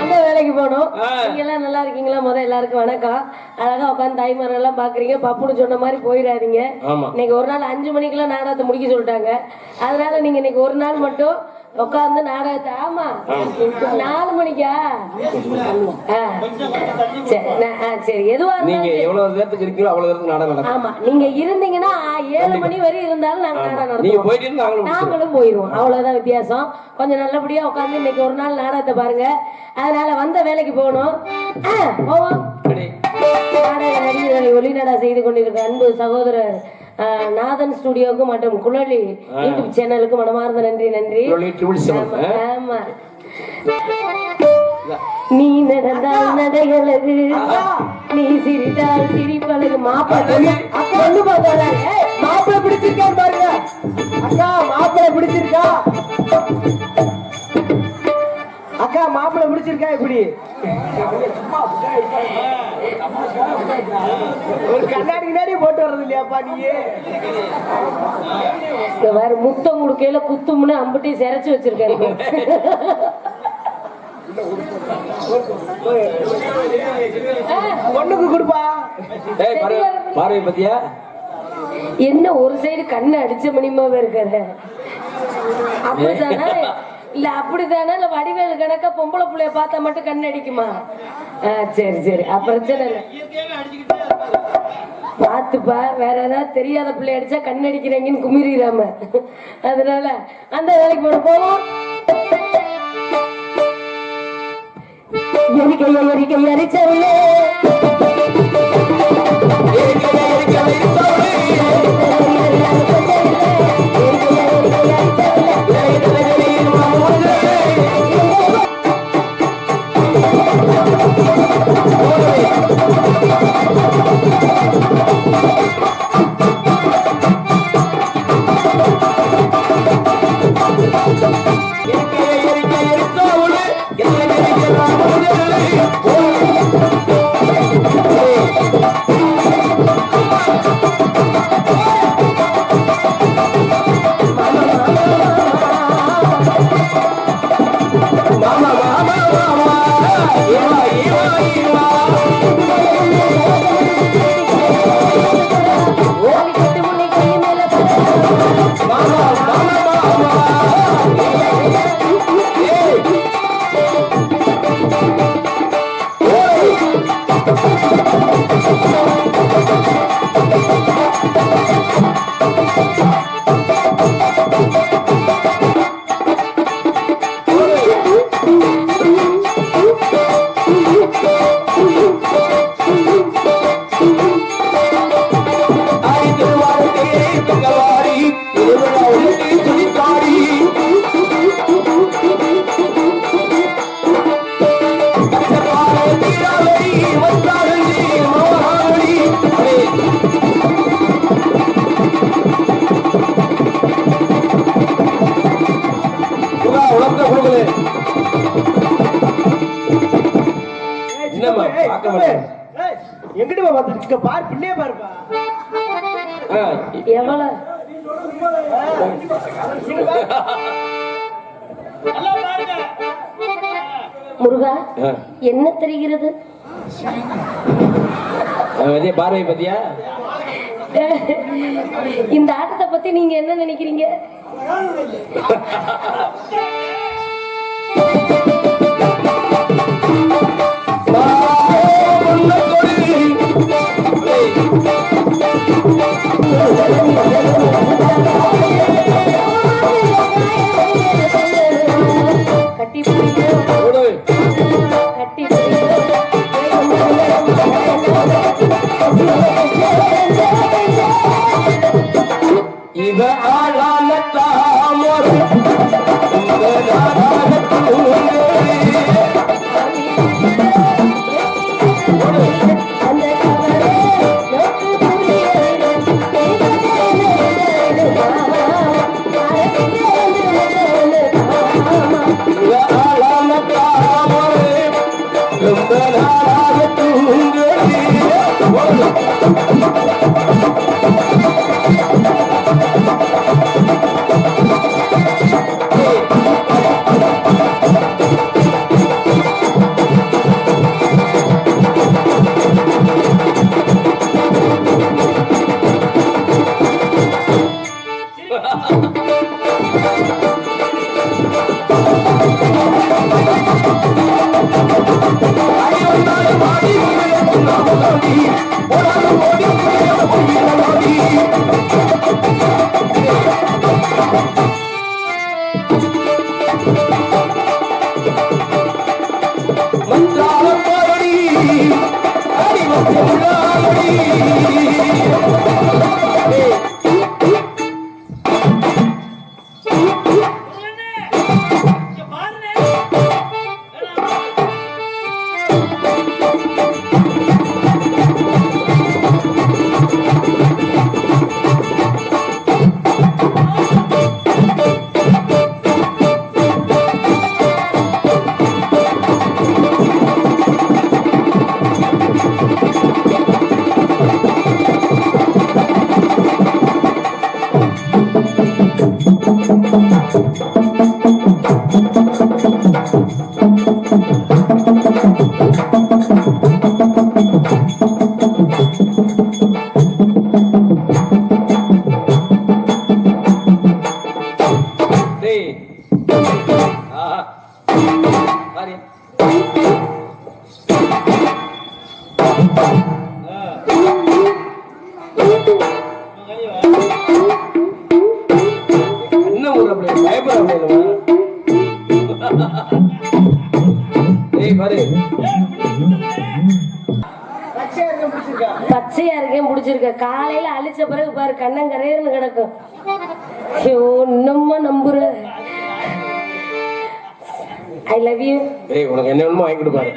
அந்த வேலைக்கு போனோம். நீங்க எல்லாம் நல்லா இருக்கீங்களா? முதல்ல எல்லாருக்கும் வணக்கம். அழகா உட்காந்து தாய்மார்கள் எல்லாம் பாக்குறீங்க. பப்புன்னு சொன்ன மாதிரி போயிடாதீங்க. இன்னைக்கு ஒரு நாள் 5 மணிக்கெல்லாம் நாடகத்தை முடிக்க சொல்லிட்டாங்க. அதனால நீங்க இன்னைக்கு ஒரு நாள் மட்டும் உட்காந்து நாடகத்தை. ஆமா 4 மணிக்கா? சரி எதுவா ஆமா நீங்க இருந்தீங்கன்னா 7 மணி வரை இருந்தாலும் நாங்க நாடகம் நாங்களும் போயிருவோம். அவ்வளவுதான் வித்தியாசம். கொஞ்சம் நல்லபடியா உட்காந்து இன்னைக்கு ஒரு நாள் நாடகத்தை பாருங்க. அதனால வந்த வேலைக்கு போகணும். போவோம். நாடக நடிகர்களை ஒளிநடா செய்து கொண்டிருக்க அன்பு சகோதரர் நாதன் ஸ்டுடியோவுக்கு மற்றும் குழலி யூடியூப் சேனலுக்கு மனமார்ந்த நன்றி. நன்றி. ஆமா நீ நடந்தால் நடைகளது, நீ சிரித்தால் சிரிப்பழகு. மாப்பிள்ளை பிடிச்சிருக்கா பாருங்க. அக்கா மாப்பிள்ளை பிடிச்சிருக்கா? அக்கா மாப்பிள்ளை பிடிச்சிருக்கா? இப்படி ஒரு கண்ணாடி கண்ணாடி போட்டு வர்றது இல்லையாப்பா நீ? வேற முத்தம் கொடுக்கையில குத்தும்னு அம்புட்டையும் சிரைச்சு வச்சிருக்காரு. பொண்ணுக்கு கொடுப்பா. பார்வை பத்தியா? என்ன ஒரு சைடு கண்ணு அடிச்ச மணிமாவே இருக்காரு. அப்படித்தானே? இல்ல அப்படித்தானே? இல்ல வடிவேலு கணக்கா பொம்பளை புள்ளைய பார்த்தா மட்டும் கண்ணு அடிக்குமா? சரி சரி பிரச்சனை இல்லை. பாத்துப்பா. வேற ஏதாவது தெரியாத பிள்ளை அடிச்சா கண்ணு அடிக்கிறாங்கன்னு குமிரிடாம. அதனால அந்த வேலைக்கு போவோம். எரிச்சவளே இங்க பாரு பிள்ளைய பாருப்பா. எவ்வளவு முருகா என்ன தெரிகிறது? பார்வை பத்தியா? இந்த ஆட்டத்தை பத்தி நீங்க என்ன நினைக்கிறீங்க? கட்டி கட்டி இவ ஆளான தாமரை பச்சையா இருக்கேன் பிடிச்சிருக்க. காலையில அழிச்ச பிறகு பாரு கண்ணங்கரையர்னு கிடக்கும். இன்னும்மா நம்புற. I love you. உனக்கு என்ன வேணுமோ வாங்கி கொடுப்பாரு.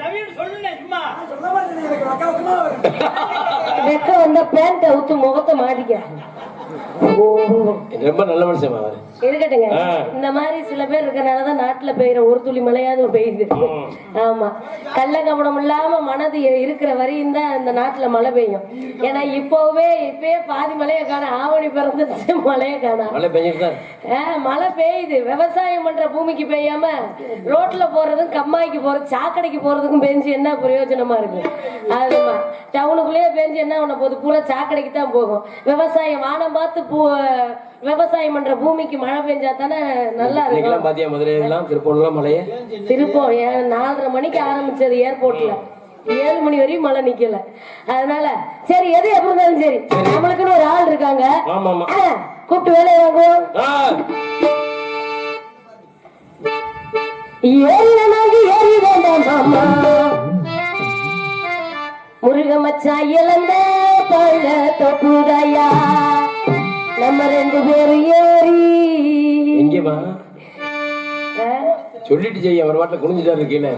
வெக்க வந்த பேண்ட் அவுத்து முகத்தை மாட்டிக்க. ரொம்ப நல்ல மனுஷன் அவரு. இருக்கட்டுங்க. இந்த மாதிரி சில பேர் இருக்கனாலதான் நாட்டுல பெய்யற ஒரு துளி மழையாவது பெய்யுது. ஆமா, கள்ள கவனம் இல்லாம மனது இருக்கிற வரையும் தான் இந்த நாட்டுல மழை பெய்யும். ஏன்னா இப்பவே பாதி மழைய காண, ஆவணி பிறந்துச்சு மழைய காண. மழை பெய்யுது. விவசாயம் பண்ற பூமிக்கு பெய்யாம ரோட்ல போறதும் கம்மாய்க்கு போறது சாக்கடைக்கு போறதுக்கும் பெஞ்சு என்ன பிரயோஜனமா இருக்கு? ஆமா, டவுனுக்குள்ளேயே பெஞ்சு என்ன பண்ண போகுது? பூரா சாக்கடைக்கு தான் போகும். விவசாயம் வானம் பார்த்து விவசாயம் பண்ற பூமிக்கு மழை பெஞ்சா தானே நல்லா இருக்கும். திருப்போம் 4:30 மணிக்கு ஆரம்பிச்சது ஏர்போர்ட்ல, 7 மணி வரையும் மழை நிக்கல. அதனால சரி, எது எப்படி இருந்தாலும் சரி, நம்மளுக்குன்னு ஒரு ஆள் இருக்காங்க. கூப்பிட்டு வேலையை வாங்குவோம். ஏறி வேண்டாம் மாமா, முருக மச்சா இழந்த பழ தொப்புதையா, நம்ம 2 பேரும் ஏறி எங்கேமா சொல்லிட்டு செய்ய ஒரு வாட்டில் குனிஞ்சுட்டா இருக்கீங்களே.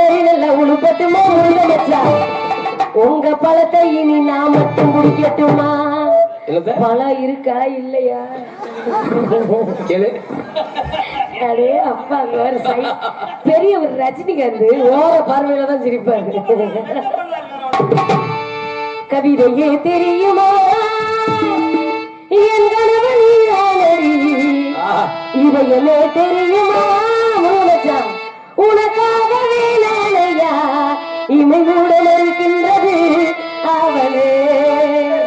ஏறி நல்லா உழுப்பட்டுமா முருக மச்சா, உங்க பழத்தை இனி நான் மட்டும் குடிக்கட்டுமா? பழம் இருக்கா இல்லையா? அடே அப்பா, பெரிய ஒரு ரஜினிகாந்த் ஓர பார்வையில தான் சிரிப்பாரு. கவிதையே தெரியுமா என் கணவன் யானடி இவையமே தெரியுமா மூலஜா உனக்காகவே நாளையா இமை மூட மறுக்கின்றது அவளே.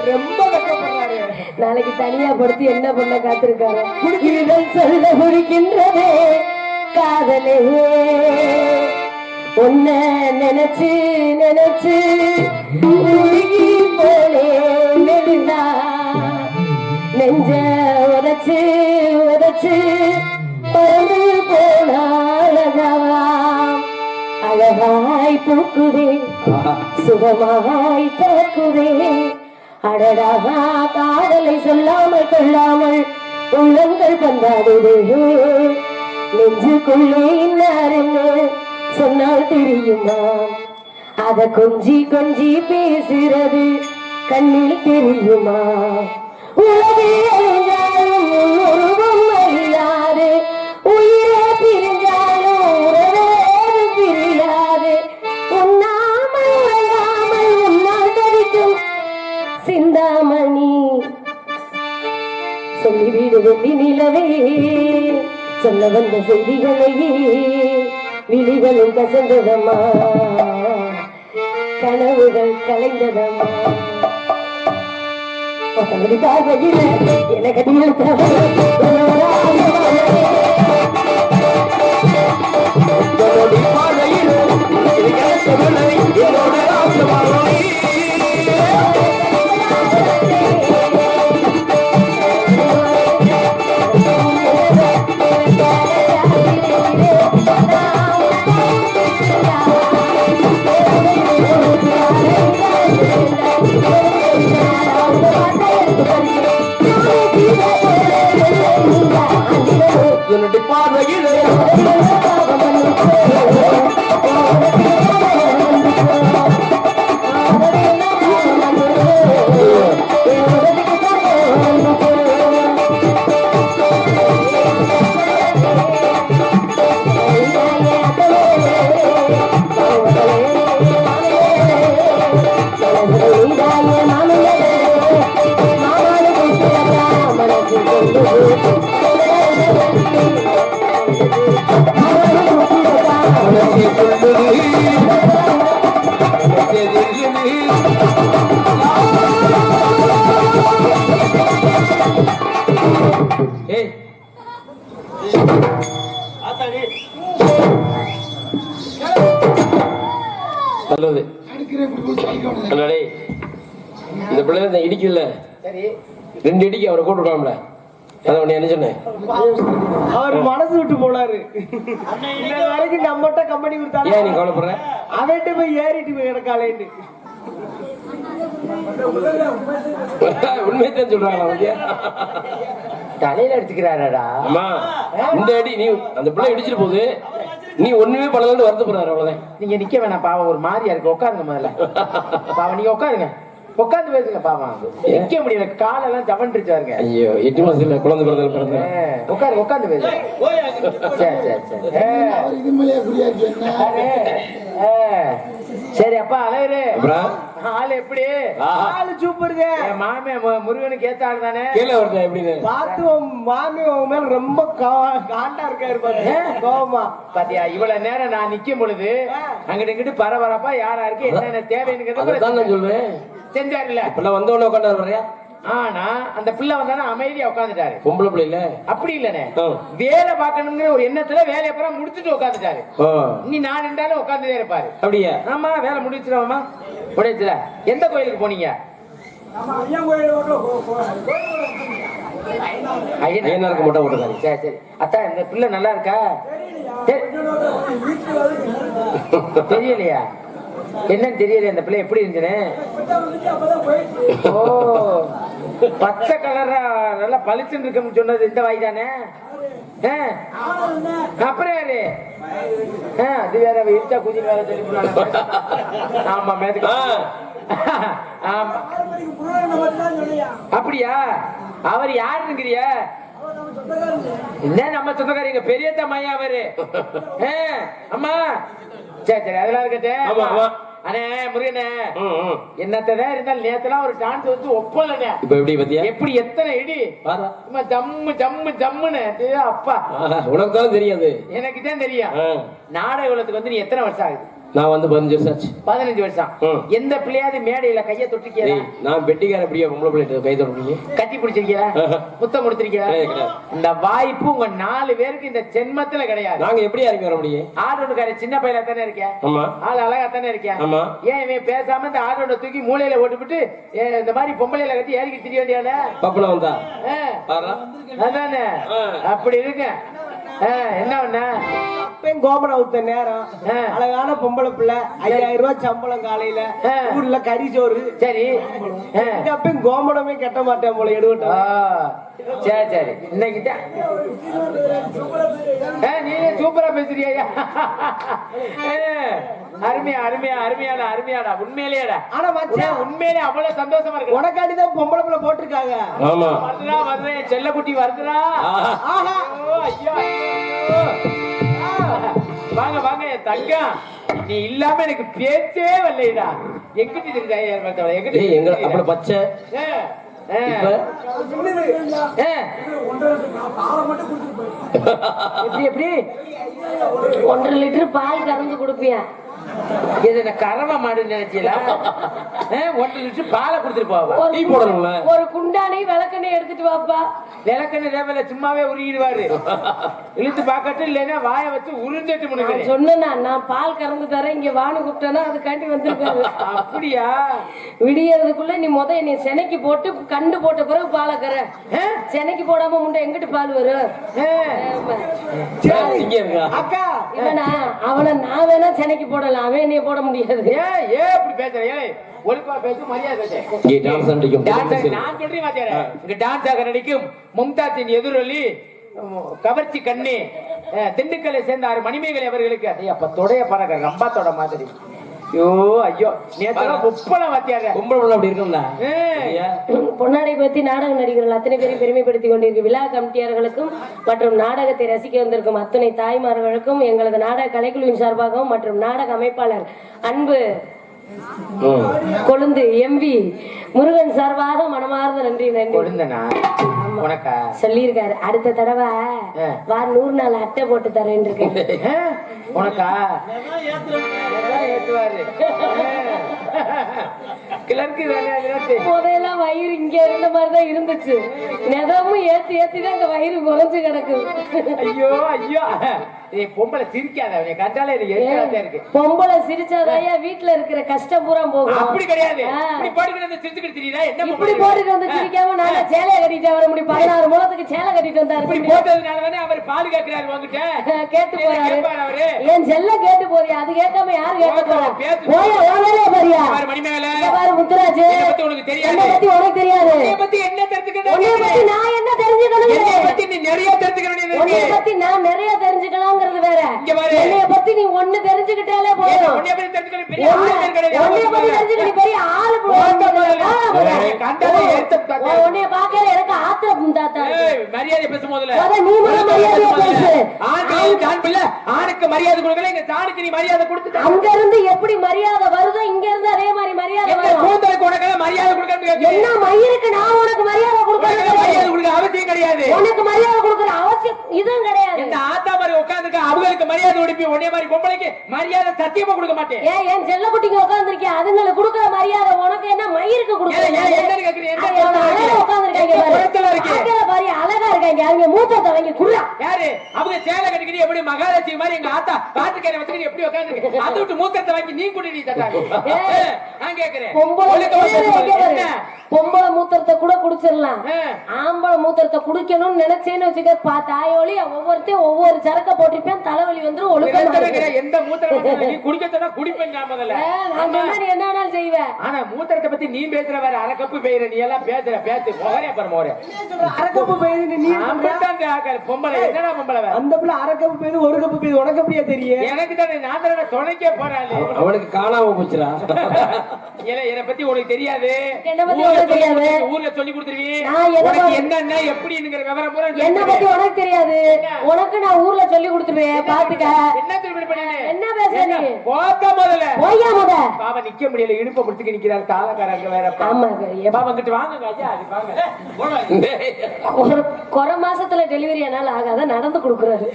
ரொம்ப கஷ்டப்படுறாரு. நாளைக்கு தனியா படுத்து என்ன பண்ண காத்திருக்காரு. இதழ் சொல்ல முடிக்கின்றதே காதலே உன்ன நினைச்சு நினைச்சு உருகி போனே நெடுந்தா நெஞ்ச உதச்சு உதச்சு பறந்து போனாலதாம் அழகாய் பூக்குதே சுகமாய் பிறக்குதே அடடா காதலை சொல்லாமல் கொள்ளாமல் உள்ளங்கள் பந்தாடுதே நெஞ்சுக்குள்ளே இன்னாருன்னு சொன்னால் தெரியுமா அத கொஞ்சி கொஞ்சி பேசுறது கண்ணில் தெரியுமா உலகே அழிஞ்சாலும் உருவம் அறியாது உயிரே பிரிஞ்சாலும் உறவே பிரியாது உண்ணாமல் உறங்காமல் உன்னால் தவிக்கும் சிந்தாமணி சொல்லிவிடு வெள்ளி நிலவே சொல்ல வந்த செய்திகளையே விழிகளும் கசந்ததம்மா கனவுகள் கலைந்ததம்மா பார்வையில் எனக்கு என்னுடைய பார்வையில் நல்லது இந்த பிள்ளை இடிக்குதுல்ல ரெண்டு இடிக்கு அவரை கூட்டுக்கலாம்ல அதான் உன்னை என்ன சொன்னேன் அவர் மனசு விட்டு போனாரு வரைக்கும் நம்மகிட்ட கம்பெனி கொடுத்தாரு ஏன் நீ கவலைப்படுற அவன்கிட்ட போய் ஏறிட்டு போய் கிடக்காளேன்னு உண்மையத்தான் சொல்றாங்களா வந்து தலையில அடிச்சுக்கிறாரா அம்மா இந்த அடி நீ அந்த பிள்ளை இடிச்சிட்டு போகுது நீ ஒண்ணுமே பண்ணலன்னு வருத்தப்படுறாரு அவ்வளவுதான் நீங்க நிக்க வேணாம் பாவம் ஒரு மாதிரியா இருக்கு உட்காருங்க முதல்ல பாவம் நீங்க உட்காருங்க உட்காந்து பேசுங்க பாவம் நிக்க முடியல காலெல்லாம் ஜவன்றிச்சாருங்க ஐயோ 8 மாசத்துல குழந்தை பிறந்த உட்காரு உட்காந்து பேசுங்க சரி சரி சரி சரி அப்பா அழகு ஆளு எப்படி ஆளு சூப்பருங்க மாமே முருகனுக்கு ஏத்த ஆளு தானே கீழே வருதா எப்படின்னு பார்த்து மாமி உங்க மேல ரொம்ப காண்டா இருக்காரு கோவமா பாத்தியா இவ்வளவு நேரம் நான் நிக்கும் பொழுது அங்கிட்டு இங்கிட்டு பரபரப்பா யாரா இருக்கு என்னென்ன தேவைன்னு சொல்றேன் செஞ்சாருல்ல இப்ப வந்தவன உட்காந்து வர்றியா ஆனா அந்த பிள்ளை வந்தானே அமைதியா உட்காந்துட்டாரு பொம்பளை பிள்ளை இல்ல அப்படி இல்லனே வேலை பார்க்கணுங்கிற ஒரு எண்ணத்துல வேலையை அப்புறம் முடிச்சுட்டு உட்காந்துட்டாரு நீ நான் இருந்தாலும் உட்காந்துட்டே இருப்பாரு அப்படியா ஆமா வேலை முடிச்சிடாமா முடிச்சுல எந்த கோயிலுக்கு போனீங்க ஐயனாருக்கு மட்டும் போட்டுருக்காரு சரி சரி அத்தா இந்த பிள்ளை நல்லா இருக்கா தெரியலையா என்னன்னு தெரியல இந்த பிள்ளை எப்படி இருந்துச்சுன்னு ஓ பச்சை கலரா நல்லா பளிச்சுன்னு இருக்குன்னு சொன்னது இந்த வாய் தானே அப்புறம் யாரு அது வேற இருச்சா குதிரை வேற சொல்லி ஆமா மேதுக்கு ஆமா அப்படியா அவர் யாருங்கிறிய என்ன நம்ம சொந்தக்காரங்க பெரியத்த மையா அவரு அம்மா சரி சரி அதெல்லாம் இருக்கட்டே அண்ணே முருகனே என்னத்தான் இருந்தாலும் நேத்தெல்லாம் ஒரு டான்ஸ் வந்து ஒப்பலண்ணே. இப்ப எப்படி பத்தியா? எப்படி எத்தனை இடி ஜம்மு ஜம்மு ஜம்முன்னு அப்பா. உனக்கு தான் தெரியாது, எனக்கு தான் தெரியும். நாடக உலகத்துக்கு வந்து நீ எத்தனை வருஷம் ஆகுது? நான் வந்து 15 வருஷம் ஆச்சு. 15 வருஷம். எந்த பிள்ளையாவது மேடையில கைய தொட்டிருக்கியா? நான் பெட்டிக்கார பிடியா பொம்பளை பிள்ளை கை தொட்டிருக்கீங்க? கட்டி பிடிச்சிருக்கியா? முத்தம் கொடுத்திருக்கியா? இந்த வாய்ப்பு உங்க 4 பேருக்கு இந்த ஜென்மத்துல கிடையாது. நாங்க எப்படி இறங்கி வர முடியும்? ஆடோடுக்கார சின்ன பையலா தானே இருக்கேன். ஆமா. ஆள் அழகா தானே இருக்கேன். ஆமா. ஏன் இவன் பேசாம இந்த ஆடோட தூக்கி மூலையில ஓட்டுவிட்டு இந்த மாதிரி பொம்பளையில கட்டி ஏறிக்கி திரிய வேண்டியானே? பப்புல வந்தா அதானே அப்படி இருக்கு. என்ன ஒண்ணு கோமன ஊத்த நேரம் அழகான பொம்பளை பிள்ளை 5000 ரூபாய் சம்பளம் காலையில ஊர்ல கறி சோறு. சரி அப்பயும் கோமனமே கட்ட மாட்டேன் போல எடுவட்டா. சரி சரி இன்னைக்கு நீ சூப்பரா பேசுறியா? அருமையா அருமையா அருமையாடா அருமையாடா உண்மையிலேடா. ஆனா மச்சான் உண்மையிலே அவ்வளவு சந்தோஷமா இருக்கு. உனக்காண்டிதான் பொம்பளை பிள்ளை போட்டிருக்காங்க. ஆமா வருதுடா வருது செல்லக்குட்டி வருதுடா. ஐயோ வாங்க வாங்க என் தங்கம், நீ இல்லாம எனக்கு பேச்சே வரலைடா. எங்கிட்டு எங்க அப்படி பச்சை எப்படி எப்படி 1.5 லிட்டர் பால் கறந்து கொடுப்பியா? இது கறவை மாடு நினைச்சீங்களா? 1 லிட்டர் பாலை கொடுத்துட்டு போவா. டீ போடணும்ல. ஒரு குண்டானி விளக்கெண்ணெய் எடுத்துட்டு வாப்பா. விளக்கெண்ணெய் தேவையில்ல, சும்மாவே உருகிடுவாரு. இழுத்து பாக்கட்டும் இல்லைன்னா வாயை வச்சு உருந்துட்டு முடிக்கிறேன். சொன்னா நான் பால் கறந்து தரேன் இங்க வானு கூப்பிட்டேன்னா அதுக்காண்டி வந்திருக்காரு. அப்படியா? விடியறதுக்குள்ள நீ முத என்னை செனைக்கு போட்டு கண்டு போட்ட பிறகு பாலை கற. செனைக்கு போடாம முண்டை எங்கிட்டு பால் வரும்? அக்கா இவனா அவனை நான் வேணா செனைக்கு போடலாம், அவன் என்னைய போட முடியாது. ஏன் இப்படி பேசுறேன்? ஒழுங்கா பேசு, மரியாதை பேசு. நான் சொல்றேன் வாத்தியாரே, இங்க டான்ஸ் ஆக நடிக்கும் மும்தாஜின் எதிரொலி கவர்ச்சி கண்ணி திண்டுக்கல்லை சேர்ந்த 6 மணிமேகலை அவர்களுக்கு அப்ப தொடைய பாருங்க ரம்பா தொட மாதிரி. ஐயோ ஐயோ நேற்று வாத்தியார பொம்பளை அப்படி இருக்கும்ல. பொன்னாடை பத்தி நாடக நடிகர்கள் அத்தனை பேரையும் பெருமைப்படுத்திக் கொண்டிருக்கும் விழா கமிட்டியாளர்களுக்கும் மற்றும் நாடகத்தை ரசிக்க வந்திருக்கும் அத்தனை தாய்மார்களுக்கும் எங்களது நாடக கலைக்குழுவின் சார்பாகவும் மற்றும் நாடக அமைப்பாளர் அன்பு கொழுந்து எம்பி முருகன் சார்பாக மனமார்ந்த நன்றி. சொல்லியிருக்காரு அடுத்த தடவை வா 100 நாள் அட்டை போட்டு தரேன் இருக்கேன். உனக்கா ஏத்துவாரு முதல்ல வயிறு இங்க இருந்த மாதிரிதான் இருந்துச்சு. நெதமும் ஏத்தி ஏத்திதான் இங்க வயிறு குறைஞ்சு கிடக்குது. ஐயோ ஐயோ பொம்பளை சிரிக்காத கண்டாலே இருக்கு. பொம்பளை சிரிச்சாதாயா வீட்டுல இருக்கிற கஷ்டம் பூரா போகும். அப்படி கிடையாது. இப்படி போட்டுக்கிட்டு வந்து சிரிக்காம நாங்க சேலையை கட்டிட்டு வர முடியும். 16 முழத்துக்கு சேலை கட்டிட்டு வந்தாரு. இப்படி போட்டதுனாலதானே அவர் பால் கேட்கிறாரு உங்ககிட்ட. கேட்டு போறாரு. என் செல்ல கேட்டு போறியா? அது கேட்காம யாரு கேட்க போறா? போயா வேலையே பாரியா? பாரு முத்துராஜ், உனக்கு தெரியாது. என்னை பத்தி உனக்கு தெரியாது. உன்னை பத்தி என்ன தெரிஞ்சுக்கணும்? உன்னை பத்தி நான் என்ன தெரிஞ்சுக்கணும்? என்னை பத்தி நீ நிறைய தெரிஞ்சுக்கணும். உன்னை பத்தி நான் நிறைய தெரிஞ்சுக்கலாம்ங்கிறது வேற. என்னைய பத்தி நீ ஒண்ணு தெரிஞ்சுக்கிட்டாலே போதும். உன்னை பத்தி தெரிஞ்சுக்கணும் பெரிய ஆளு பெரிய ஆளு. உன்னைய பாக்கல எனக்கு ஆத்திரம் தாத்தா. மரியாதை பேச முதல்ல. நீ மரியாதை பேசு. ஆணுக்கு மரியாதை கொடுக்கல, எங்க தானுக்கு நீ மரியாதை கொடுத்து அங்க இருந்து எப்படி மரியாதை வருதோ இங்க இருந்து அதே மாதிரி மரியாதை வரும். கூந்தலுக்கு உனக்கு மரியாதை கொடுக்கணும். என்ன மயிருக்கு நான் உனக்கு மரியாதை கொடுக்கணும்? மரியாதை கொடுக்க அவசியம் கிடையாது. உனக்கு மரியாதை கொடுக்கற அவசியம் இதுவும் கிடையாது. இந்த ஆத்தா மாதிரி உட்கார்ந்துக்க அவங்களுக்கு மரியாதை கொடுப்பி, உன்னை மாதிரி பொம்பளைக்கு மரியாதை சத்தியமா கொடுக்க மாட்டேன். ஏன் என் செல்ல குட்டிங்க உட்கார்ந்திருக்கேன் அதுங்களுக்கு கொடுக்கற மரியாதை உனக்கு என்ன மயிருக்கு கொடுக்கற? என்ன கேக்குறீங்க? உட்கார்ந்திருக்காங்க பாரு, அழகா இருக்காங்க. அவங்க மூத்தத்தை வாங்கி குடுறா. யாரு அவங்க சேலை கட்டிக்கிட்டு எப்படி மகாலட்சுமி மாதிரி எங்க ஆத்தா பாட்டுக்கேரை வச்சுக்கிட்டு எப்படி உட்கார்ந்து அதை விட்டு மூத்தத்தை வாங்கி நீ குடி. நீ தட்டாங்க நான் கேக்குறேன். பொம்பளை மூத்திரத்தை கூட குடிச்சிடலாம், ஆம்பளை மூத்திரத்தை குடிக்கணும்னு நினைச்சேன்னு வச்சுக்க தாயோலி ஒவ்வொருத்தையும் ஒவ்வொரு சரக்க போட்டிருப்பேன் தலைவலி வந்துரும். ஒழுக்கம் எந்த மூத்திரம் நீ குடிக்க சொன்னா குடிப்பேன் நான் முதல்ல. நீ என்ன வேணாலும் செய்வேன். ஆனா மூத்திரத்தை பத்தி நீ பேசுற வேற அரை கப்பு பெய்யற நீ எல்லாம் பேசுற பேசு முகரே பாரு முகரே அரை கப்பு பெய்யுது நீ பொம்பளை என்னடா பொம்பளை அந்த பிள்ளை அரை கப்பு பெய்யுது 1 கப்பு பெய்யுது உனக்கு அப்படியே தெரியும். எனக்கு தானே நான் தானே துணைக்கே போறாள். அவனுக்கு காணாம போச்சுடா. என்னை பத்தி உனக்கு தெரியாது. என்ன பத்தி உனக்கு தெரியாது. ஊர்ல சொல்லி கொடுத்துருவீங்க. நான் எதை உனக்கு என்னன்னா எப்படிங்கிற விவரம் பூரா என்ன பத்தி உனக்கு தெரியாது. உனக்கு நான் ஊர்ல சொல்லி கொடுத்துருவேன். பாத்துக்க. என்ன திருப்பி பண்ணீங்க? என்ன பேசுற நீ? போக்க முதல்ல. போய்யா முத. பாவ நிக்க முடியல, இடுப்ப பிடிச்சுக்க நிக்கிறாரு தாளக்காரங்க வேற. ஆமா. பாவ கிட்ட வாங்க ஐயா, அது வாங்க. ஒரு குறை மாசத்துல டெலிவரி ஆனால ஆகாத நடந்து கொடுக்குறாரு.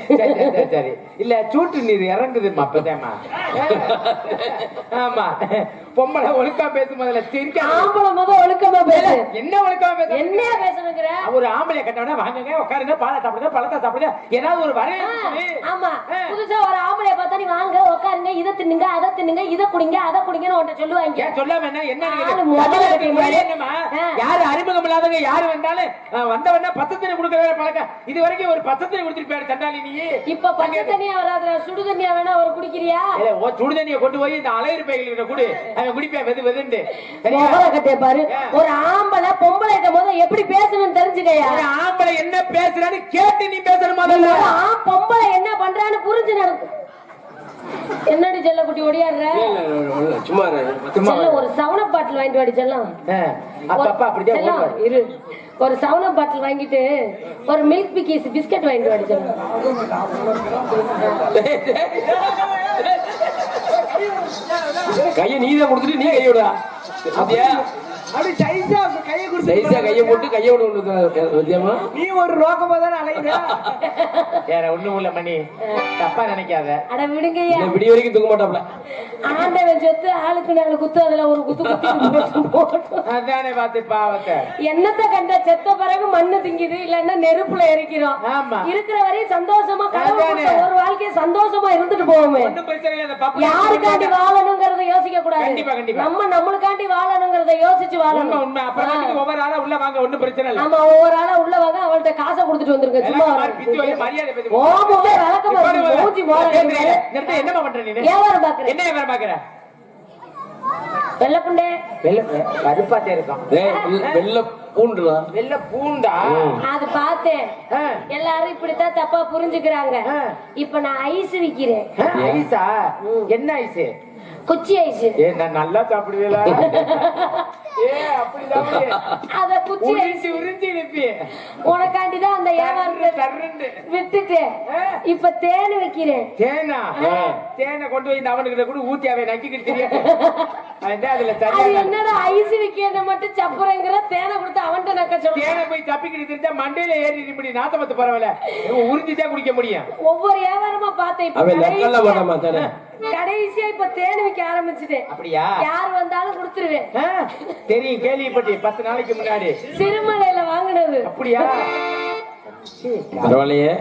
சரி இல்ல சூட்டு நீர் இறங்குதுமா அப்பதேமா. ஆமா பொம்பளை ஒழுக்கா பேசு முதல்ல. ஆம்பளை முத ஒழுக்கமா பேசு. என்ன ஒழுக்கமா பேச? என்ன பேசணுங்கிற? ஒரு ஆம்பளை கட்டவனா வாங்குங்க உட்காருங்க பாலை சாப்பிடுங்க பழத்தை சாப்பிடுங்க ஏதாவது ஒரு வரவேற்பு. ஆமா புதுசா ஒரு ஆம்பளைய பார்த்தா நீ வாங்க உட்காருங்க இதை தின்னுங்க அதை தின்னுங்க இதை குடிங்க அதை குடிங்கன்னு உன்ட்ட சொல்லுவாங்க. ஏன் சொல்லாம என்ன என்னமா யாரு அறிமுகம் இல்லாதவங்க யாரு வந்தாலும் வந்தவன பச்சத்தண்ணி கொடுக்கற பழக்கம். இது வரைக்கும் ஒரு பச்சத்தண்ணி குடிச்சிருப்பாரு தண்டாளி. நீ இப்ப பச்சை தண்ணியா வராது சுடு தண்ணியா வேணா ஒரு குடிக்கிறியா? சுடு தண்ணியை கொண்டு போய் இந்த அலையிறு பைகிட்ட குடி. அவன் குடிப்பேன் வெது வெதுண்டு. கட்டே பாரு. ஒரு ஆம்பளை பொம்பளை போது எப்படி பேசணும்னு தெரிஞ்சுக்கையா. ஒரு ஆம்பளை என்ன பேசுறான்னு கேட்டு நீ பேசணும் முதல்ல. பொம்பளை என்ன பண்றான்னு புரிஞ்சு நடக்கும். என்னடி செல்ல குட்டி ஓடியாடுற? சும்மா ஒரு சவுன பாட்டில் வாங்கிட்டு வாடி செல்லம். இரு ஒரு சவுன பாட்டில் வாங்கிட்டு ஒரு மில்க் பிக்கீஸ் பிஸ்கட் வாங்கிட்டு வாடி செல்லம். கையை நீதான் கொடுத்துட்டு நீ கையோட அப்படியா? அப்படி சைஸா கையை கொடுத்து கையை போட்டு கையை விட நீ ஒரு ரோக்கமா தானே அலையுற. வேற ஒண்ணும் இல்ல மணி, தப்பா நினைக்காத. அட விடுங்கய்யா, விடிய வரைக்கும் தூக்க மாட்டாப்ல. ஆண்டவன் சொத்து ஆளுக்கு 4 குத்து, அதுல ஒரு குத்து குத்தி அதானே பாத்து பாவத்தை. என்னத்த கண்ட செத்த பிறகு மண்ணு திங்குது, இல்லன்னா நெருப்புல எரிக்கிறோம். ஆமா, இருக்கிற வரையும் சந்தோஷமா கடவுள் ஒரு வாழ்க்கையை சந்தோஷமா இருந்துட்டு போவோமே. யாருக்காண்டி வாழணுங்கிறத யோசிக்க கூடாது. நம்மளுக்காண்டி வாழணுங்கிறத யோசிச்சு வாழணும். ஒவ்வொரு ஆளா உள்ள வாங்க, ஒண்ணும் பிரச்சனை இல்ல. ஆமா, ஒவ்வொரு ஆளா உள்ள வாங்க, அவள்கிட்ட காசை கொடுத்துட்டு வந்துருங்க. சும்மா என்னமா பண்ற நீ? வியாபாரம் பாக்குறேன். என்ன வியாபாரம் பாக்குற? வெள்ளப்புண்டே கருப்பாத்தே இருக்கும். வெள்ள பூண்டுடா. வெள்ள பூண்டா? அது பார்த்தேன். எல்லாரும் இப்படித்தான் தப்பா புரிஞ்சுக்கிறாங்க. இப்ப நான் ஐஸ் விக்கிறேன். ஐஸா? என்ன ஐஸ்? குச்சி ஐஸ். நான் நல்லா சாப்பிடுவேலா? அத குச்சி ஐஸ் உறிஞ்சி நிப்பி. உனக்காண்டிதான் அந்த வியாபாரத்தை விட்டுட்டு இப்ப தேன் விக்கிறேன். தேனா? தேனை கொண்டு போய் இந்த அவனுக்கிட்ட கூட ஊத்தி அவன் நக்கிக்கிட்டு தெரியாது. என்னடா ஐஸ் விக்கிறத மட்டும் சப்புறங்கிற, தேனை கொடுத்து அவன்கிட்ட நக்க சொல்ல. தேனை போய் தப்பிக்கிட்டு தெரிஞ்சா மண்டையில ஏறி இப்படி நாத்தமத்து பரவாயில்ல, உறிஞ்சிதான் குடிக்க முடியும். ஒவ்வொரு வியாபாரமா பார்த்தேன். கடைசியா இப்ப தேன் விக்க ஆரம்பிச்சுட்டேன். அப்படியா? யார் வந்தாலும் கொடுத்துருவேன். தெரியும், கேள்விப்பட்டி 10 நாளைக்கு முன்னாடி சிறுமலையில வாங்கினது. அப்படியா? பரவாயில்லையே.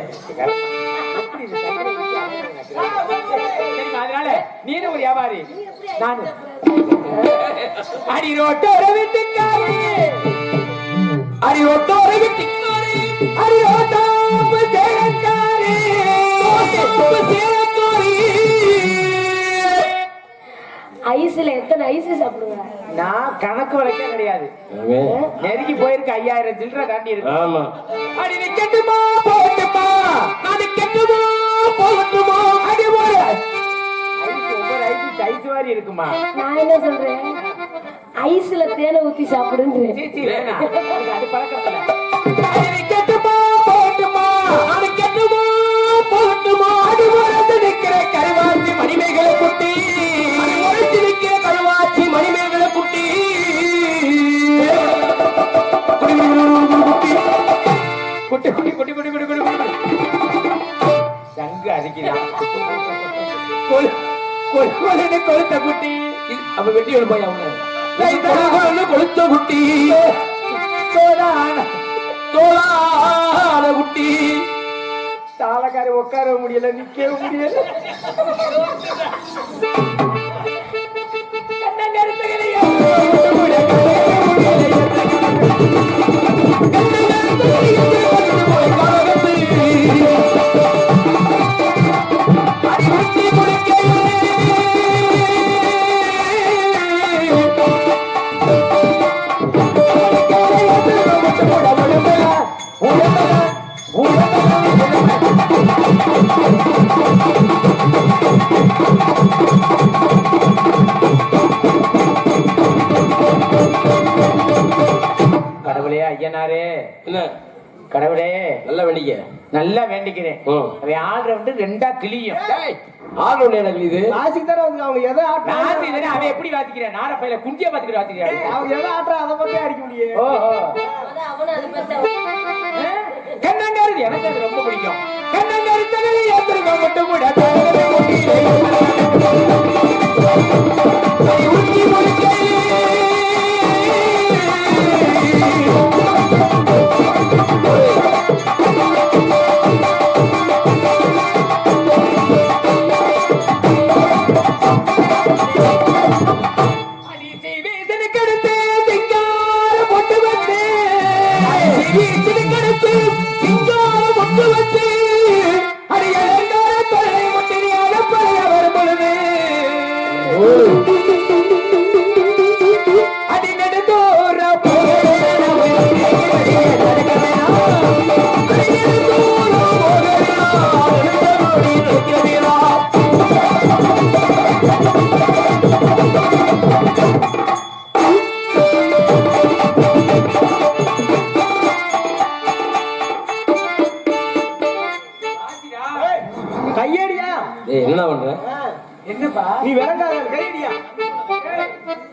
அதனால நீனு ஒரு வியாபாரி, நானு அடி ரோட்டோர வீட்டுக்காரி, அடி ரோட்டோர வீட்டுக்காரி, அடி ரோட்டோர ஜெயக்காரி, ஐஸ்ல எத்தனை ஐஸ் சாப்பிடுவேன் நான்? கணக்கு வரைக்கும் கிடையாது. நெருங்கி போயிருக்கு 5000 சில்லற தாண்டி இருக்கு. ஆமா. அடி நிக்கட்டுமா போகட்டுமா, நான் நிக்கட்டுமா போகட்டுமா, அடி போற ஐஸ் ஒவ்வொரு ஐஸ் ஐஸ் மாதிரி இருக்குமா? நான் என்ன சொல்றேன், ஐஸ்ல தேனை ஊத்தி சாப்பிடுன்றேன். சீச்சி வேணா, அது பழக்கத்துல. அடி நிக்கட்டுமா போகட்டுமா, நான் நிக்கட்டுமா போகட்டுமா, அடி போறது நிக்கிற கருவாச்சி மணிமேகலை குட்டி, அடி போறது நிக்கிற கருவாச்சி மணிமேகலை குட்டி, குட்டி குட்டி குட்டி குட்டி குட்டி குட்டி குட்டி சங்கு அடிக்கிறான். கொளுத்த குட்டி, அப்ப வெட்டி எழுப்பாய் அவனு. கொளுத்த குட்டி, தோளான குட்டி. தாளக்காரி உட்கார முடியல, நிக்கவே முடியல. Thank you. கடவுளே ஐயனாரே என்ன கடவுளே நல்லா வேண்டிக்க நல்லா வேண்டிக்கிறேன். அவன் ஆடுற வந்து ரெண்டா கிளியும் ஆள் ஒண்ணு எனக்கு இது வாசிக்கு தானே வந்து அவங்க எதை ஆட்டுறாங்க அவன் எப்படி வாத்திக்கிறேன் நார பையில குண்டிய பாத்துக்கிற வாத்திக்கிறேன். அவங்க எதை ஆட்டுறா அதை பத்தி அடிக்க முடியும். ஓஹோ அவனும் அது பத்தி கண்ணங்காரு எனக்கு அது ரொம்ப பிடிக்கும். கண்ணங்காரு தகவலை ஏத்துருக்க மட்டும் கூட கையடியா என்ன பண்ற என்னப்பா நீ விளங்காத கையடியா.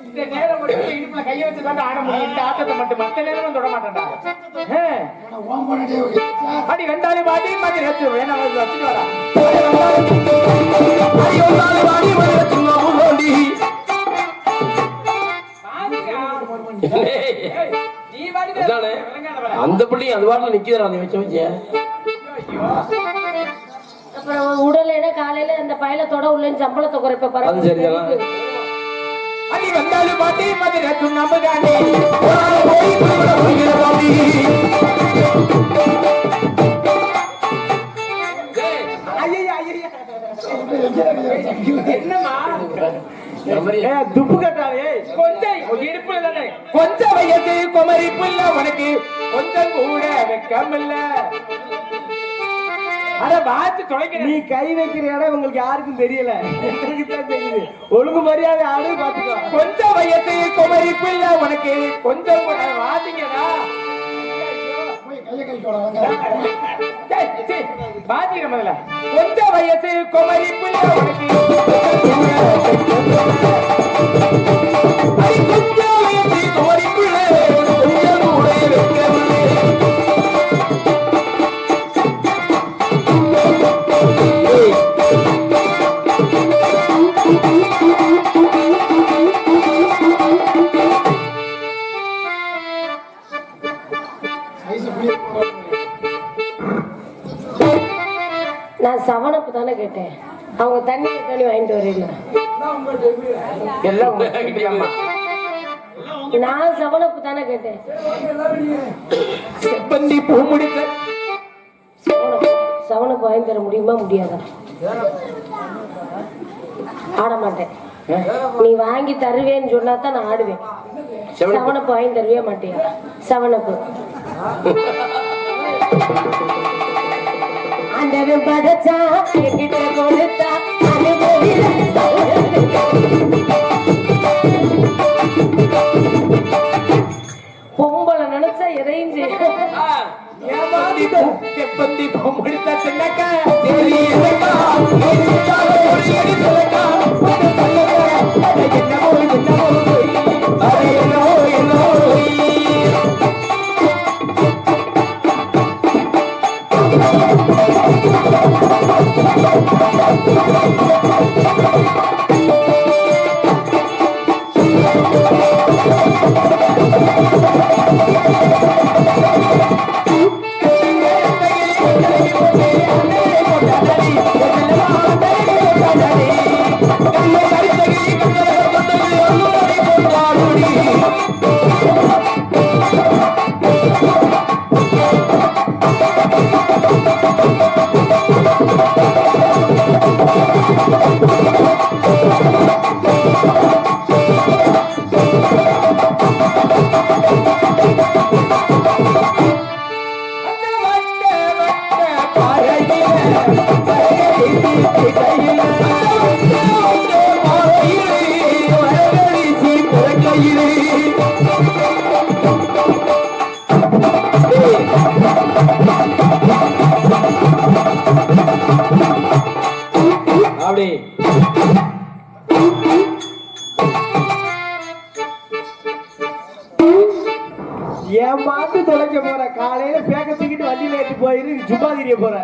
இந்த நேரம் மட்டும் இடுப்புல கைய வச்சு தான் ஆட முடியும். இந்த ஆட்டத்தை மட்டும் மத்த நேரம் தொட மாட்டேன்டா. அடி வெண்டாலி பாடி மாதிரி வச்சு வேணா வச்சுட்டு வரா. அந்த பிள்ளை அது வாட்டில் நிக்கிறா நீ வச்ச வச்ச அப்புறம் உடலையில காலையில அந்த பயலத்தோட உள்ள சம்பளத்தை குறைப்ப பாரு. அது சரிதான். அடி வந்தாலு பாட்டி மாதிரி வச்சு நம்புதானே துப்பு கட்டாவே கொஞ்சம் இடுப்புல தானே கொஞ்சம் வயசு குமரிப்பு இல்ல உனக்கு கொஞ்சம் கூட வெக்கம் இல்ல. அட வாத்து தொலைக்க நீ கை வைக்கிற இடம் உங்களுக்கு யாருக்கும் தெரியல. எனக்கு தான் தெரியுது. ஒழுங்கு மரியாதை ஆடு பாத்துக்கோ. கொஞ்சம் வயசு குமரிப்பு இல்ல உனக்கு கொஞ்சம் கூட வாத்திங்கடா பாத்தீங்க முதல்ல கொஞ்சம் வயசு குமரிப்பு இல்ல உனக்கு கொஞ்சம் வயசு குமரிப்பு இல்ல கொஞ்சம் கூட வெக்கமில்லை. நான் சவனப்பு தானே கேட்டேன். அவங்க தண்ணி வாங்கிட்டு வரீங்களா? எல்லாம் உங்க நான் சவனப்பு தானே கேட்டேன். செப்பந்தி பூ முடித்த சவனப்பு வாங்கி தர முடியுமா முடியாதா? ஆட மாட்டேன். நீ வாங்கி தருவேன்னு சொன்னா தான் நான் ஆடுவேன். சவனப்பு வாங்கி தருவே மாட்டியா? சவனப்பு ஆண்டவன் படைச்சா என்கிட்ட கொடுத்தா பொம்பளை நினைச்சா எதையும் செப்பந்தி பூ முடித்த சின்னக்கா அப்படி என் மாட்டு தொலைக்க போற காலையில பேக்க தூக்கிட்டு வண்டியில ஏற்றி போயிரு சும்மா தெரிய போற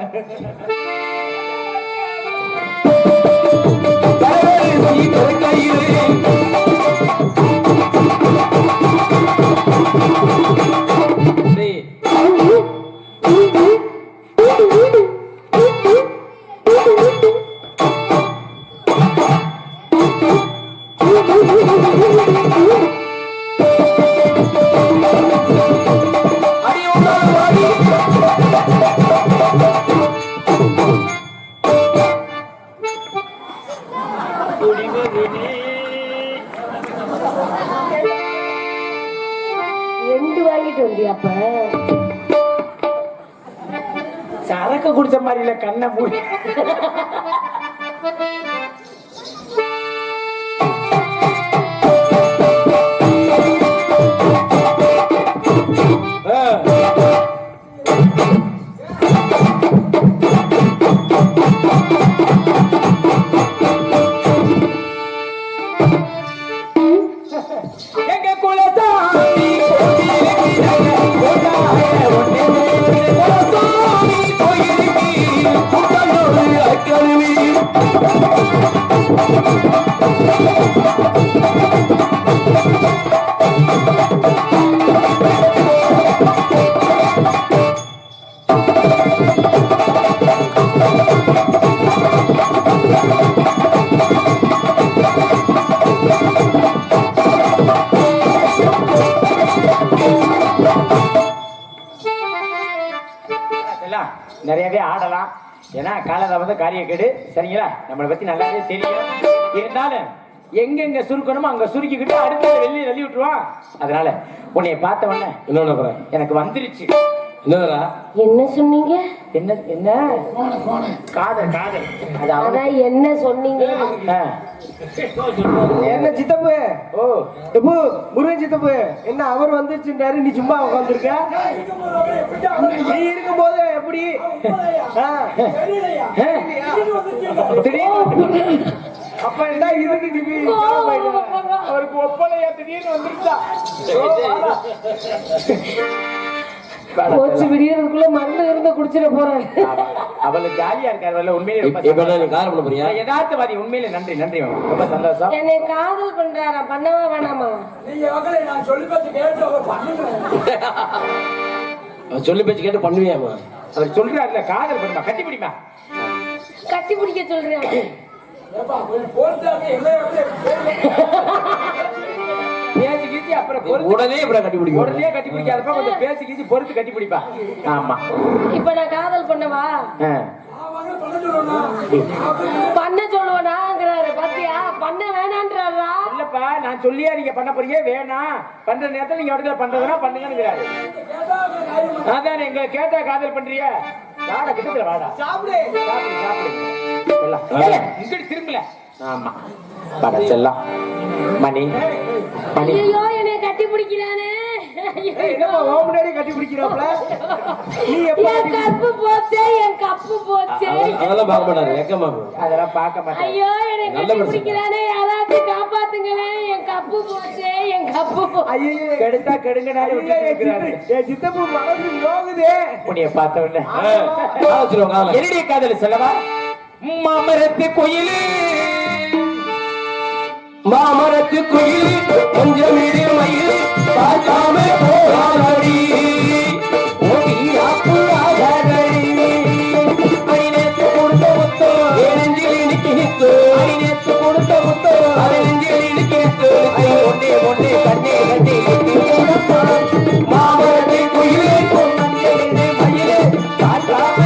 சரக்கு குடிச்ச மாதிரி இல்ல கண்ணை மூடி நிறையவே ஆடலாம். ஏன்னா காலத்தை வந்து காரிய கேடு சரிங்களா, நம்மளை பத்தி நல்லாவே தெரியும். இருந்தாலும் எங்கெங்க சுருக்கணுமோ அங்க சுருக்கிக்கிட்டு அடுத்த வெளியே வெளியே விட்டுருவான். அதனால உன்னைய பார்த்த உடனே என்ன எனக்கு வந்துருச்சு. என்னடா என்ன சொன்னீங்க? என்ன என்ன காதல் காதல் அதான் என்ன சொன்னீங்க? என்ன சித்தப்பு? ஓ எப்போ முருகன் சித்தப்பு என்ன அவர் வந்துருச்சுன்றாரு, நீ சும்மா உட்காந்துருக்க? நீ இருக்கும் போது எப்படி அப்ப என்ன இதுக்கு அவருக்கு ஒப்பனையா திடீர்னு வந்துருச்சா? போச்சு விடியறதுக்குள்ள மருந்து இருந்து குடிச்சிட போறாரு. அவள ஜாலியா இருக்காரு உண்மையிலே. யதார்த்தவாதி உண்மையிலே. நன்றி நன்றி, ரொம்ப சந்தோஷம். என்னை காதல் பண்றாரா? பண்ணவா வேணாமா? சொல்லி பேச்சு கேட்டு பண்ணுவியாமா? அவர் சொல்றாருல காதல் பண்ணுமா, கட்டி பிடிமா. கட்டி பிடிக்க சொல்றேன். பேசிக்கிச்சு அப்புறம் உடனே கட்டி பிடிக்கும். உடனே கட்டி பிடிக்காதப்ப கொஞ்சம் பேசிக்கிச்சு பொறுத்து கட்டி பிடிப்பா. ஆமா, இப்ப நான் காதல் பண்ணவா? பண்ண சொல்லுவேனாங்கிறாரு. பாத்தியா, பண்ண வேணான்றாரா? இல்லப்பா, நான் சொல்லியா நீங்க பண்ண போறீங்க, வேணாம் பண்ற நேரத்துல நீங்க இடத்துல பண்றதுனா பண்ணுங்கிறாரு. அதான் எங்க கேட்டா காதல் பண்றிய வாடா, கிட்டத்துல வாடா, சாப்பிடு சாப்பிடு இங்கிட்டு திரும்பல. ஆமா வாடா செல்லம். மணி மணி ஐயோ என்னை கட்டி பிடிக்கிறானே. கட்டி பிடிக்கிறாப்ல. என் கப்பு போச்சே, என் கப்பு போச்சே. அதெல்லாம் பார்க்க மாட்டாரு, வெக்கமா அதெல்லாம் பார்க்க மாட்டாரு. ஐயோ என்னை கட்டி பிடிக்கிறானே, யாராவது காப்பாத்துங்களே, என் கப்பு போச்சே, என் கப்பு. ஐயோ கெடுத்தா கெடுங்க. சித்தப்பு மனசு யோகுதே உன்னைய பார்த்த உடனே. என்னுடைய காதல் சொல்லவா? மாமரத்து கோயிலு மாமரத்து குயில் கொஞ்சம் மயில் பார்க்காம போராடி நேற்று கொடுத்த முத்தோ நெஞ்சில் இனிக்கினித்து, நேற்று கொடுத்த முத்தோ நெஞ்சில் இனிக்கினித்து, ஒன்னே ஒன்னே கண்ணே கண்ணே மாமரத்து குயிலே மயிலே பார்க்காம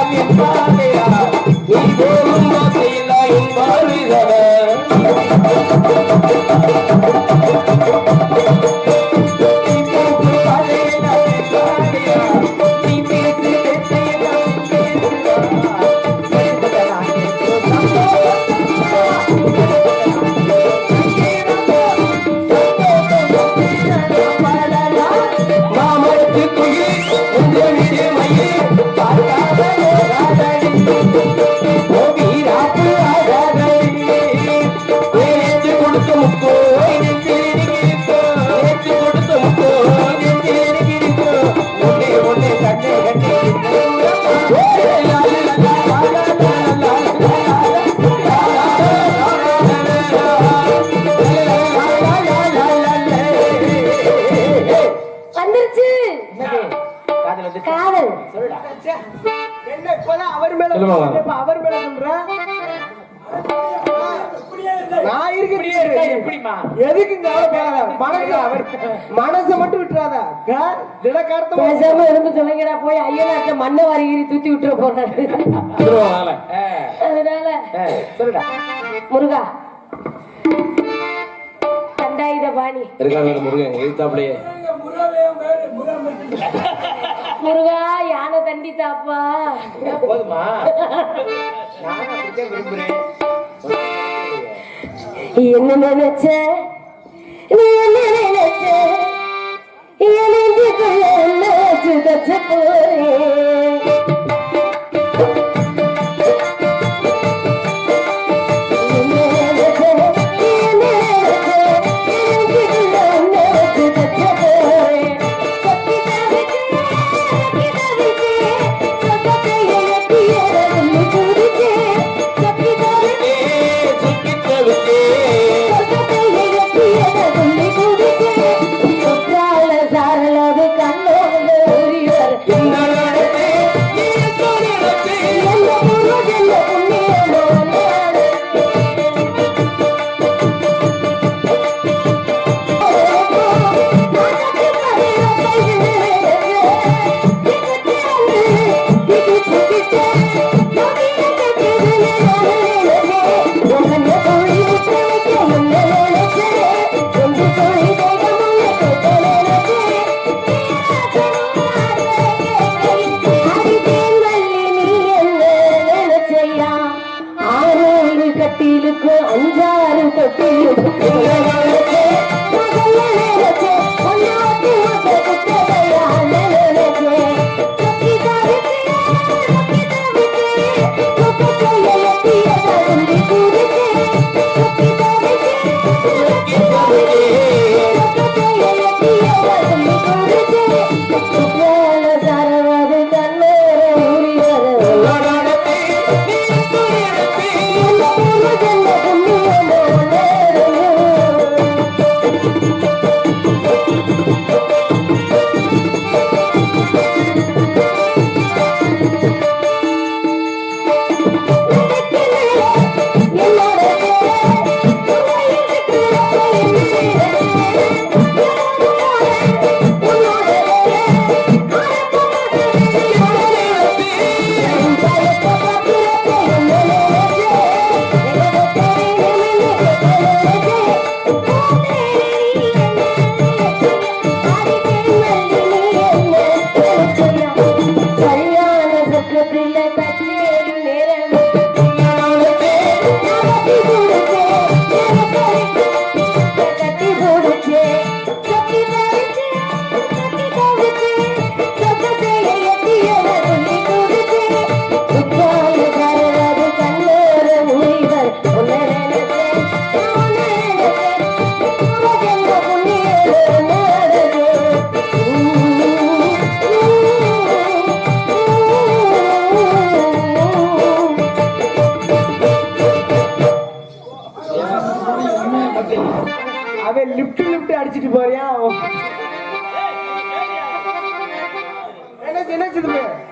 எல்லாம் என்பாதையா நீ போகும் வார்த்தையெல்லாம் என்பாதைதானா வந்துருச்சு காதல். என்ன இப்பதான் அவர் மேல இப்ப அவர் மேல சொல்ற நான் இருக்கிறேன் எப்படிமா எதுக்கு மனசை மட்டும் விட்டுறாத திடக்காரத்தை பேசாம இருந்து சொல்லுங்கடா போய் ஐயனாட்ட மண்ணை வாரிகிரி தூத்தி விட்டுற போறாரு. அதனால சொல்லுடா முருகா தண்டாயுத பாணி இருக்காங்க முருகன் எழுத்தாப்லையே முருகா யானை தண்டித்தாப்பா. போதுமா நானும் அப்படித்தான் விரும்புறேன். என்ன நினைச்ச நீ என்ன நினைச்ச என் நெஞ்சுக்குள்ள என்ன சுதச்ச போறேன். என்ன